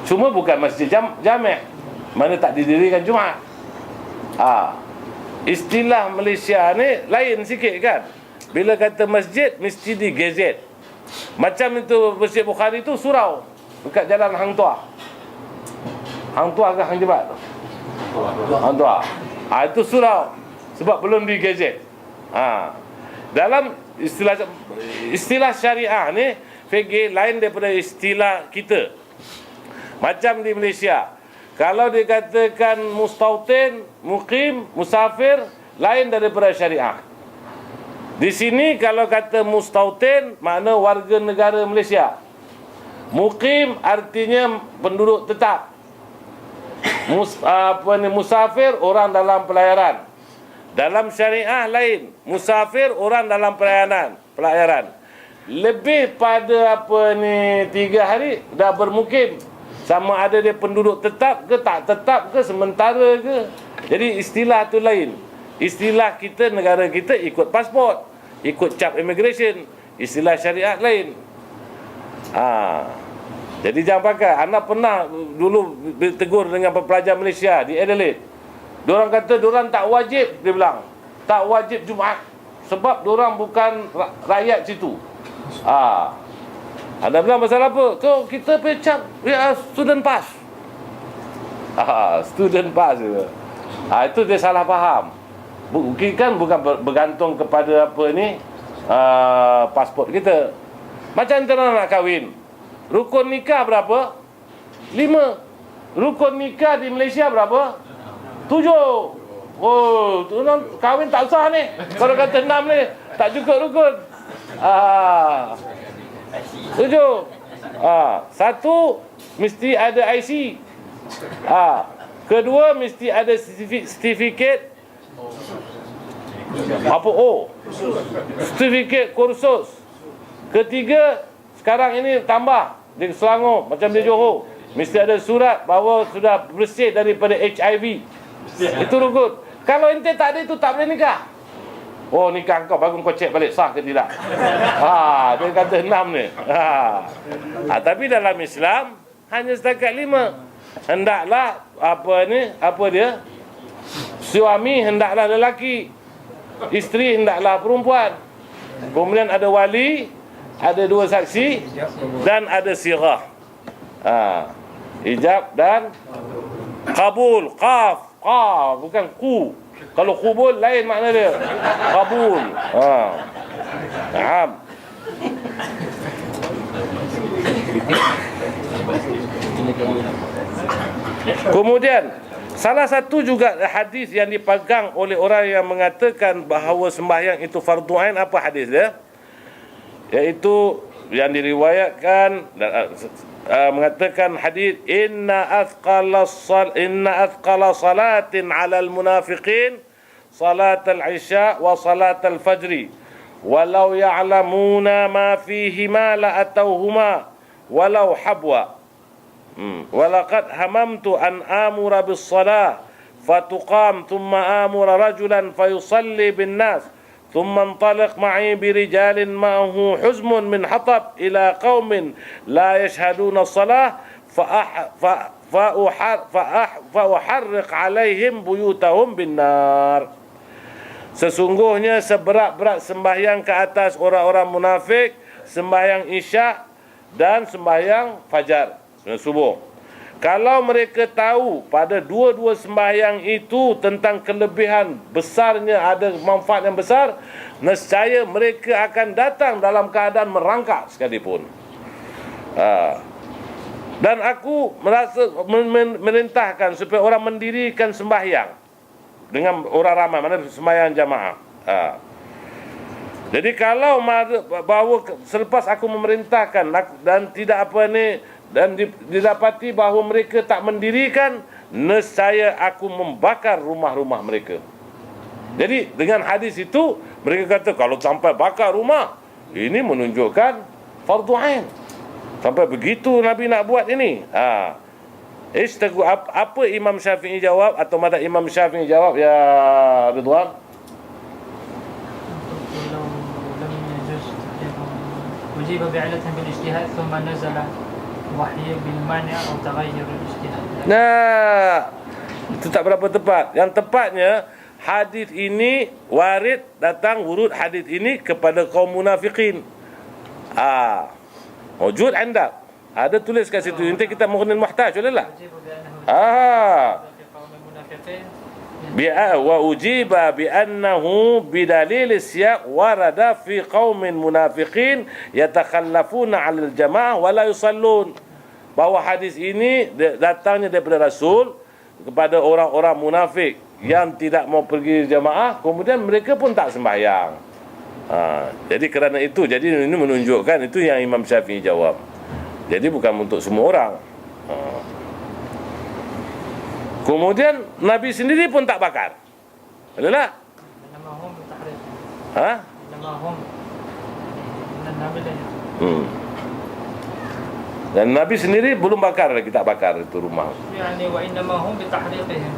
cuma bukan masjid jami', mana tak didirikan Jumaat. Istilah Malaysia ni lain sikit kan. bila kata masjid mesti digazet. Macam itu Masjid Bukhari tu surau dekat jalan Hang Tuah. Hang Tuah ke Hang Jebat? Hang Tuah. Itu surau sebab belum digazet. Dalam istilah syariah ni fikih lain daripada istilah kita. Macam di Malaysia, kalau dikatakan mustautin, muqim, musafir, lain daripada syariah. Di sini kalau kata mustautin makna warga negara Malaysia. Muqim artinya penduduk tetap. Musafir orang dalam pelayaran. Dalam syariah lain, musafir orang dalam pelayaran. Lebih pada 3 hari dah bermukim. Sama ada dia penduduk tetap ke tak tetap ke, sementara ke. Jadi istilah tu lain. Istilah kita, negara kita ikut pasport, ikut cap immigration. Istilah syariat lain. Jadi jangan pakai. Anak pernah dulu tegur dengan pelajar Malaysia di Adelaide. Diorang kata diorang tak wajib, dia bilang. Tak wajib Jumaat. Sebab diorang bukan rakyat situ. Anda bilang pasal apa? So, kita punya cap student pass. Student pass itu. Itu dia salah faham. Kan bukan bergantung kepada pasport kita. Macam kita nak kahwin. Rukun nikah berapa? 5. Rukun nikah di Malaysia berapa? 7. Oh, kahwin tak sah ni. Kalau kata 6 ni, tak cukup rukun. 7. 1 mesti ada IC. Kedua mesti ada sertifikat sertifikat kursus. Ketiga, sekarang ini tambah di Selangor macam di Johor, mesti ada surat bahawa sudah bersih daripada HIV. Itu rukun. Kalau ente tak ada itu, tak boleh nikah. Oh, nikah kau baru kau cek balik sah ke tidak. Dia kata 6 ni. Tapi dalam Islam hanya setakat 5. Hendaklah suami hendaklah lelaki, isteri hendaklah perempuan. Kemudian ada wali, ada 2 saksi dan ada sirah. Ijab dan qabul. Qaf, bukan ku. Kalau kubul lain makna dia. Qabul. Naam. Kemudian salah satu juga hadis yang dipegang oleh orang yang mengatakan bahawa sembahyang itu fardu ain, apa hadis dia? Iaitu yang diriwayatkan mengatakan hadis inna athqala salatin 'alal munafiqin salatal isya wa salatal fajri walau ya'lamuna ma fihima la atawhuma walau habwa walaqad hamamtu an amura bis salah fatuqam thumma amura rajulan fayusalli bin nas ثم انطلق معي برجال معه حزم من حطب إلى قوم لا يشهدون الصلاة فأحرق عليهم بيوتهم بالنار. Sesungguhnya seberat-berat sembahyang ke atas orang-orang munafik, sembahyang isyak dan sembahyang fajar, subuh. Kalau mereka tahu pada dua-dua sembahyang itu tentang kelebihan besarnya, ada manfaat yang besar, nescaya mereka akan datang dalam keadaan merangkak sekalipun. Dan aku merintahkan supaya orang mendirikan sembahyang dengan orang ramai, mana sembahyang jamaah. Jadi kalau bahawa selepas aku memerintahkan dan tidak dan didapati bahawa mereka tak mendirikan, nescaya aku membakar rumah-rumah mereka. Jadi dengan hadis itu mereka kata kalau sampai bakar rumah, ini menunjukkan fardu ain. Sampai begitu Nabi nak buat ini. Apa Imam Syafi'i jawab, atau madzhab Imam Syafi'i jawab, ya Ridwan? ujiba bi'ilatan bil ijtihad thumma nazala wahyu bil mani' atau taghayyur al ijtihad. Itu tak berapa tepat. Yang tepatnya hadis ini warid datang wurud hadis ini kepada kaum munafikin. Wujud anda. Ada tulis kat situ. Nanti kita mungkin muhtaj, boleh lah. Wa ujiba bi annahu bidalil siyaq warada fi qaumin munafiqin yatakhallafuna 'alal jamaah wa la yusallun. Bahawa hadis ini datangnya daripada Rasul kepada orang-orang munafik yang tidak mau pergi jamaah, kemudian mereka pun tak sembahyang. Jadi kerana itu, jadi ini menunjukkan itu yang Imam Syafi'i jawab. Jadi bukan untuk semua orang. Kemudian Nabi sendiri pun tak bakar. Betul tak? Namahum tahrir. Ha? Namahum. Nabi dah. Dan Nabi sendiri belum bakar lagi, tak bakar itu rumah. Yani wa innamahum bi tahriqihim.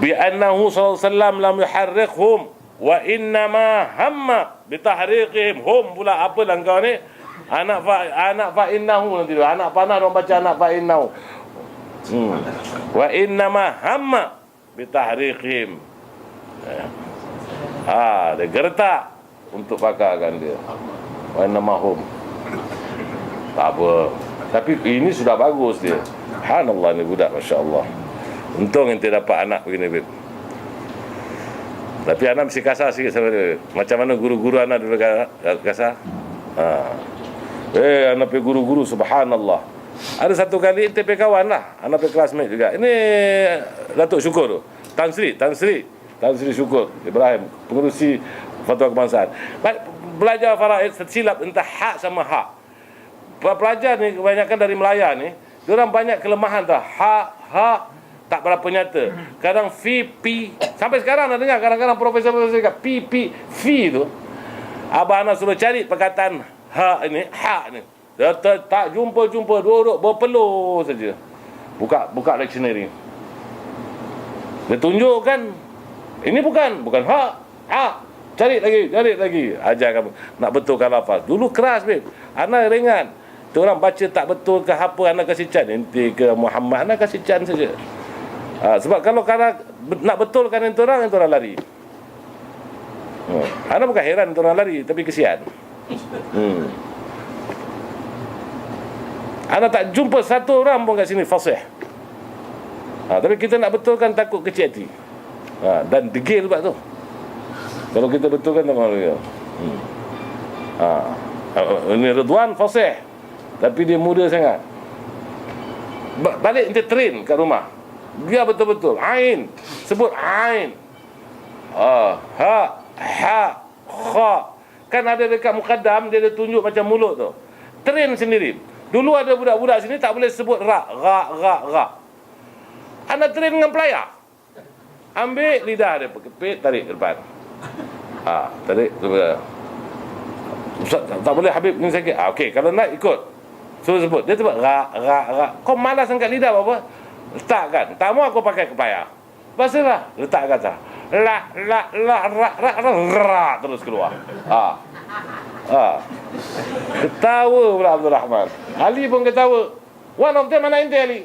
Bi annahu sallallahu alaihi wasallam lam yuharriqhum wa innama hamma bi tahriqihim. Hum pula apa lah kau ni? Anak fa innahu nanti tu. Anak panah orang baca anak fa innahu. Wa innama hamma bi tahriqihim. Dia gertak untuk bakarkan dia. Wa innama hum. Tak apa. Tapi ini sudah bagus dia. Subhanallah ni budak, masya-Allah. Untung ente dapat anak begini, Beb. Tapi anak mesti kasar sikit sama dia. Macam mana guru-guru anak dulu kasar? Anak pergi guru-guru, subhanallah. Ada satu kali ente pergi kawan lah. Anak pergi classmate juga. Ini Datuk Syukur tu. Tan Sri Syukur Ibrahim, pengerusi Fatwa Kebangsaan. Belajar faraid silap entah hak sama hak. Pelajar ni kebanyakan dari Melaya ni, diorang banyak kelemahan tau. Ha tak berapa nyata. Kadang fi pi. Sampai sekarang dah dengar kadang-kadang profesor cakap pi fi tu. Abang anak suruh cari perkataan ha ni. Dia tak jumpa duduk berpeluh saja. Buka dictionary. Dia tunjukkan ini bukan ha. Cari lagi. Ajar kamu nak betulkan lafaz. Dulu keras, Beb. Anak ringan. Orang baca tak betul ke apa, anak kasih can. Nanti ke Muhammad, anak kasih can saja. Sebab kalau nak betulkan itu orang lari. Anak bukan heran itu orang lari, tapi kesian. Anak tak jumpa satu orang pun kat sini fasih. Tapi kita nak betulkan takut kecil hati. Dan degil sebab tu. Kalau kita betulkan tak mahu dia. Ini Ridwan fasih, tapi dia muda sangat. Balik nanti train kat rumah. Dia betul-betul ain. Sebut ain. Ha, kha. Kan ada dekat mukaddam, dia ada tunjuk macam mulut tu. Train sendiri. Dulu ada budak-budak sini tak boleh sebut ra. Anak train dengan pelayar. Ambil lidah dia, kepit, tarik ke depan. Tarik ke depan. Ustaz, tak boleh Habib ni sakit. Okey, kalau nak ikut. Suruh sebut. Dia sebut ra. Kau malas angkat lidah apa? Letakkan. Tak mau aku pakai kepayah. Basalah. Letak kata. Ra terus keluar. Ketawa pula Abdul Rahman. Ali pun ketawa. One of them mana inti Ali?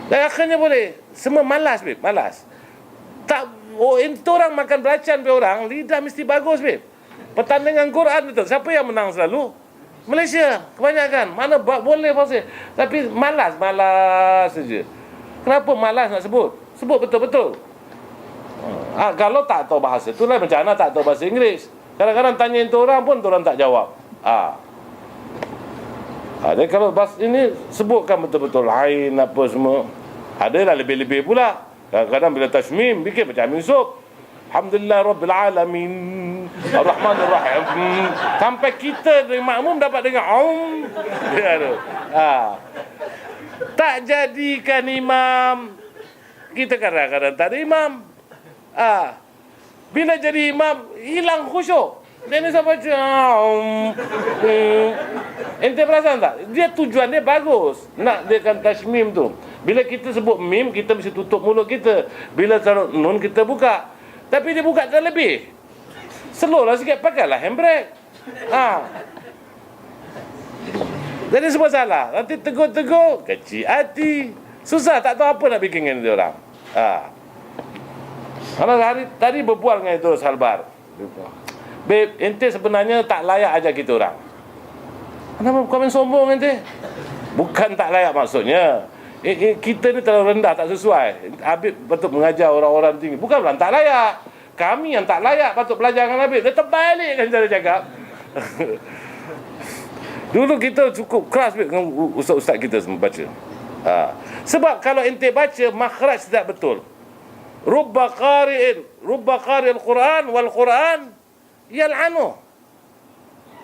Dan akhirnya boleh. Semua malas, Beb. Malas. Tak. Itu orang makan belacan pe orang. Lidah mesti bagus, Beb. Pertandingan Quran betul. Siapa yang menang selalu? Malaysia. Kebanyakan. Mana boleh pasal. Tapi malas saja. Kenapa malas nak sebut? Sebut betul-betul. Kalau tak tahu bahasa, itulah macam mana tak tahu bahasa Inggeris. Kadang-kadang tanya itu orang pun orang tak jawab. Jadi kalau bahasa ini sebutkan betul-betul lain apa semua. Adalah lebih-lebih pula. Kadang-kadang bila tasmim bikin macam Yusuf. Alhamdulillah Rabbil Alamin Ar-Rahmanir Rahim. Sampai kita dari makmum dapat dengar dia tu. Tak jadikan imam. Kita kadang-kadang tak ada imam. Bila jadi imam hilang khusyuk. Dia ni sampai ente perasan tak? Dia tujuan dia bagus. Nak dia kan tasmim tu. Bila kita sebut mim, kita mesti tutup mulut kita. Bila taruh nun, kita buka. Tapi dia buka terlebih. Slow lah sikit, pakailah handbrake. Jadi semua salah. Nanti tegur-tegur, kecil hati. Susah, tak tahu apa nak bikin dengan dia orang. Tadi berbual dengan itu Salbar. Babe, ente sebenarnya tak layak ajar kita orang. Kenapa kau main sombong ente? Bukan tak layak maksudnya. Kita ni terlalu rendah, tak sesuai. Habib patut mengajar orang-orang tinggi. Bukan bilang tak layak. Kami yang tak layak patut belajar dengan Habib. Dia terbalik kan cara cakap. Dulu kita cukup keras dengan ustaz-ustaz kita baca. Sebab kalau ente baca makhraj tidak betul. Rubba qari'il Quran wal Quran yal'anu.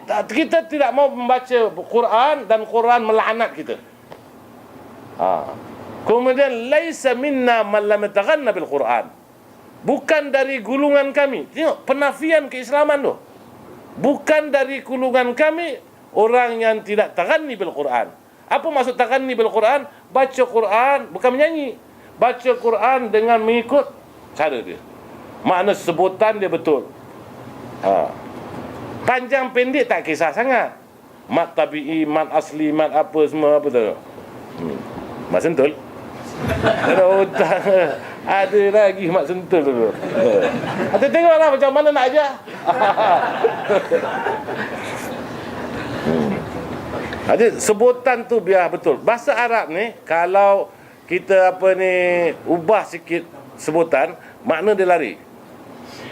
Kita tidak mau membaca Quran dan Quran melaknat kita. Kemudian laisa minna man lam yataghanna bil Quran. Bukan dari gulungan kami. Tengok penafian keislaman tu. Bukan dari gulungan kami orang yang tidak taghanni bil Quran. Apa maksud taghanni bil Quran? Baca Quran bukan menyanyi. Baca Quran dengan mengikut cara dia. Makna sebutan dia betul. Panjang pendek tak kisah sangat. Mat tabi'i, mat asli, mat apa semua apa tu. Mat sentul. Ada otak. Ada lagi mat sentul dulu. Kita tengoklah macam mana nak ajar. Jadi sebutan tu biar betul. Bahasa Arab ni kalau kita ubah sikit sebutan, makna dia lari.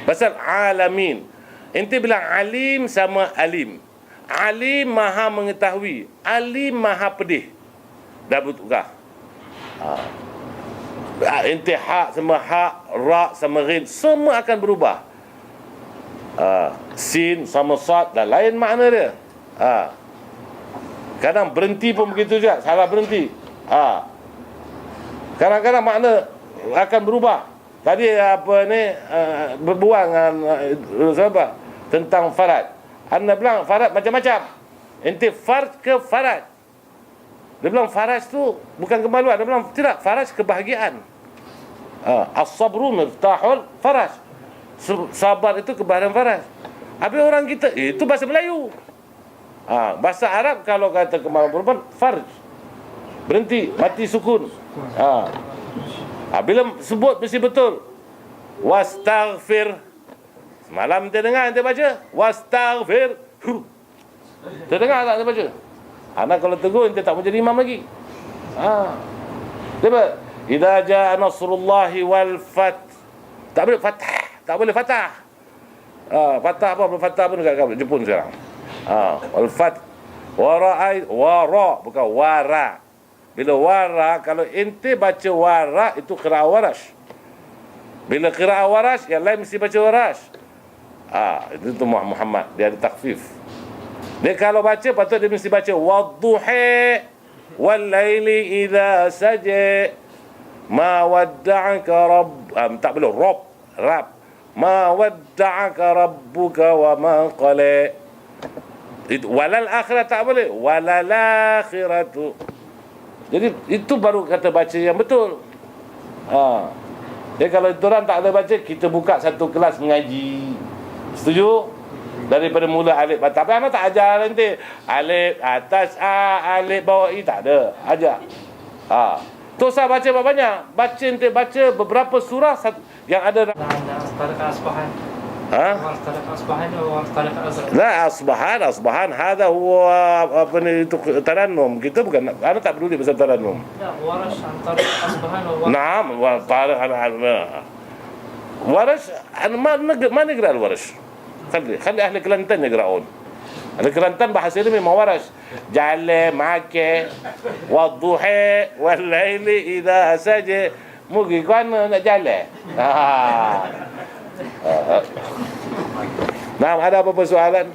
Pasal alamin. Ente bilang alim sama alim. Alim maha mengetahui, alim maha pedih. Dah bertukar. Ente hak sama hak, ra sama ghin, semua akan berubah. Sin sama sad dah lain makna dia. Kadang berhenti pun begitu juga, salah berhenti. Kadang-kadang makna akan berubah. Tadi berbual dengan sahabat tentang farad. Anda bilang farad macam-macam. Ente farad ke farad? Dia bilang faraj tu bukan kemaluan. Dia bilang tidak, faraj kebahagiaan. As-sabru miftahul faraj. Sabar itu kebahagiaan faraj. Habis orang kita, itu bahasa Melayu. Bahasa Arab kalau kata kemaluan perempuan, farj. Berhenti, mati sukun. Bila sebut mesti betul. Wastaghfir. Semalam dia dengar dia baca. Wastaghfir. Dia dengar tak dia baca? Anak kalau tegur dia tak mau jadi imam lagi. Dia idza jaa nasrullahi wal fath. Tak boleh fatah. Tak boleh fatah. Fatah apa? Fatah pun dekat Jepun sekarang. Wal fath. Wara bukan wara. Bila wara, kalau ente baca wara itu qiraat warash. Bila qiraat warash, yang lain mesti baca warash. Itu Muhammad, dia ada takfif. Dia kalau baca patut dia mesti baca wadduha wal laili idza saja ma wadda'aka tak boleh rab ma wadda'aka rabbuka wa ma qala. Walal akhirat tak boleh, walal akhiratu. Jadi itu baru kata baca yang betul. Jadi kalau orang tak ada baca, kita buka satu kelas mengaji. Setuju? Daripada mula alif batas. Tapi anak tak ajar nanti alif atas alif bawah i, tak ada. Ajar. Tu saya baca banyak. Baca nanti baca beberapa surah yang ada لا أصبحان هذا هو ترنم kita bukan أنا tak peduli pasal ترنم نعم طارق ورش أنا ما نقرأ الورش خلي أهل كلانتن يقرأون. أهل كلانتن bahasa ini memang ورش جعل معك والضحى والليل إذا سجى mungkin kan nak jalan. Nah, ada apa persoalan?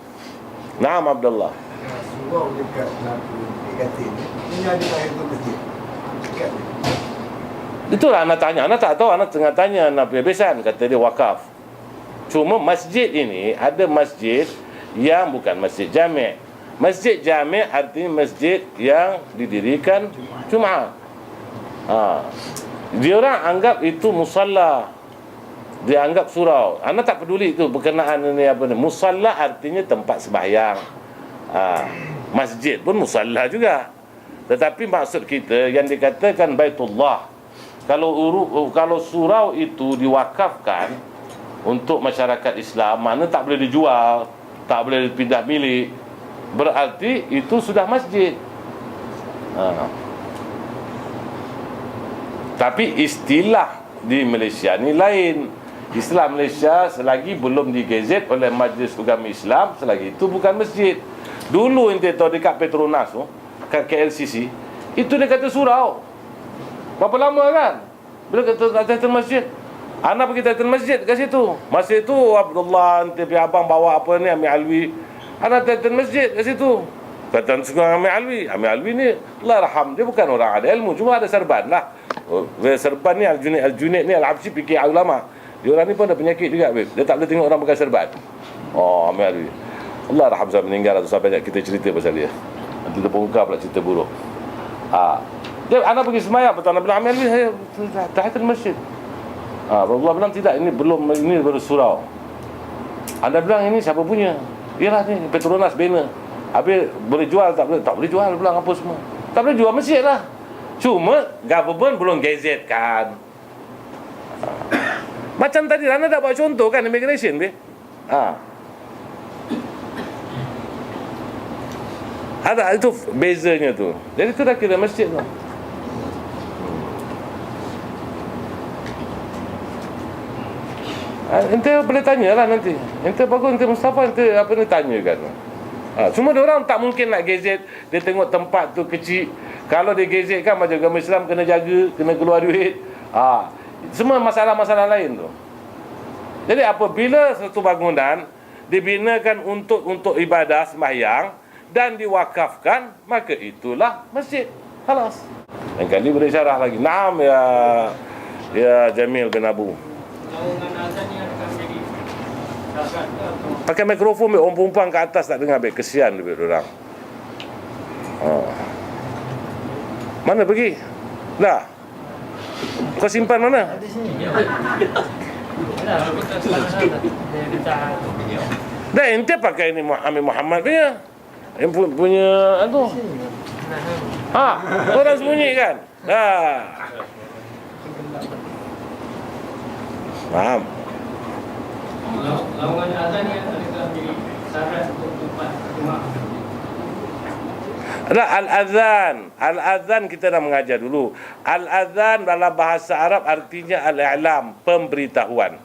Naam Abdullah. Surau dekat lampu negatif ini ada air tu kecil. Itulah anak tanya. Anak tak tahu, anak tengah tanya anak bebesan, kata dia wakaf. Cuma masjid ini ada masjid yang bukan masjid jami'. Masjid jami' artinya masjid yang didirikan Jumaat. Dia orang anggap itu musalla. Dia anggap surau. Anak tak peduli itu berkenaan ini apa ni. Musalla artinya tempat sembahyang. Masjid pun musalla juga. Tetapi maksud kita yang dikatakan Baitullah, kalau surau itu diwakafkan untuk masyarakat Islam, mana tak boleh dijual, tak boleh dipindah milik, berarti itu sudah masjid. Tapi istilah di Malaysia ni lain. Istilah Malaysia selagi belum digezet oleh Majlis Ugama Islam, selagi itu bukan masjid. Dulu ente tahu dekat Petronas tu, kat KLCC, itu dia kata surau. Berapa lama kan? Bila kata Tahiyatul Masjid, anak pergi Tahiyatul Masjid kat situ. Masa itu Abdullah, ente punya abang bawa apa ni, Amir Alwi, anak Tahiyatul Masjid kat situ. Kata sekarang Amir Alwi ni, Allah raham, dia bukan orang ada ilmu, cuma ada serban lah. Serban ni Al-Junaid ni Al-Habsyi fikir ulama. Dia orang ni pun ada penyakit juga, babe. Dia tak boleh tengok orang pakai serban. Oh, Amir Alwi, Allah raham, sampai meninggal atau sampai kita cerita pasal dia. Nanti dia bongkar pula cerita buruk. Dia anak pergi semayang, betul Nabi Amir Alwi, saya Tahiyatul Masjid. Rasulullah bilang tidak, ini baru surau. Anda bilang ini siapa punya? Yalah ni Petronas banner. Habis boleh jual, tak boleh jual, bilang apa semua. Tak boleh jual masjid lah. Cuma government belum gazetkan. Macam tadi Rana dah buat contoh kan, immigration be. Ada itu bezanya tu. Jadi tu dah kira masjid tu. Ente boleh tanyalah nanti. Ente bagus, ente Mustafa, ente apa ni tanyakan. Cuma diorang tak mungkin nak gazet. Dia tengok tempat tu kecil. Kalau dia gazetkan macam agama Islam kena jaga, kena keluar duit. Semua masalah-masalah lain tu. Jadi apabila satu bangunan dibinakan untuk ibadah sembahyang dan diwakafkan, maka itulah masjid. Halas. Lain kali boleh syarah lagi. Naam ya Jamil bin Abu. Pakai mikrofon, orang perempuan ke atas tak dengar, kesian lebih orang. Mana pergi? Dah. Kau simpan mana? Di sini. Dah ente pakai ni Amir Muhammad punya. Yang punya tu. Orang sembunyi kan? Faham? Lawangan azan ni adakah menjadi syarat untuk tempat jemaah? Al-Adhan kita dah mengajar dulu. Al-Adhan dalam bahasa Arab artinya al-i'lam, pemberitahuan.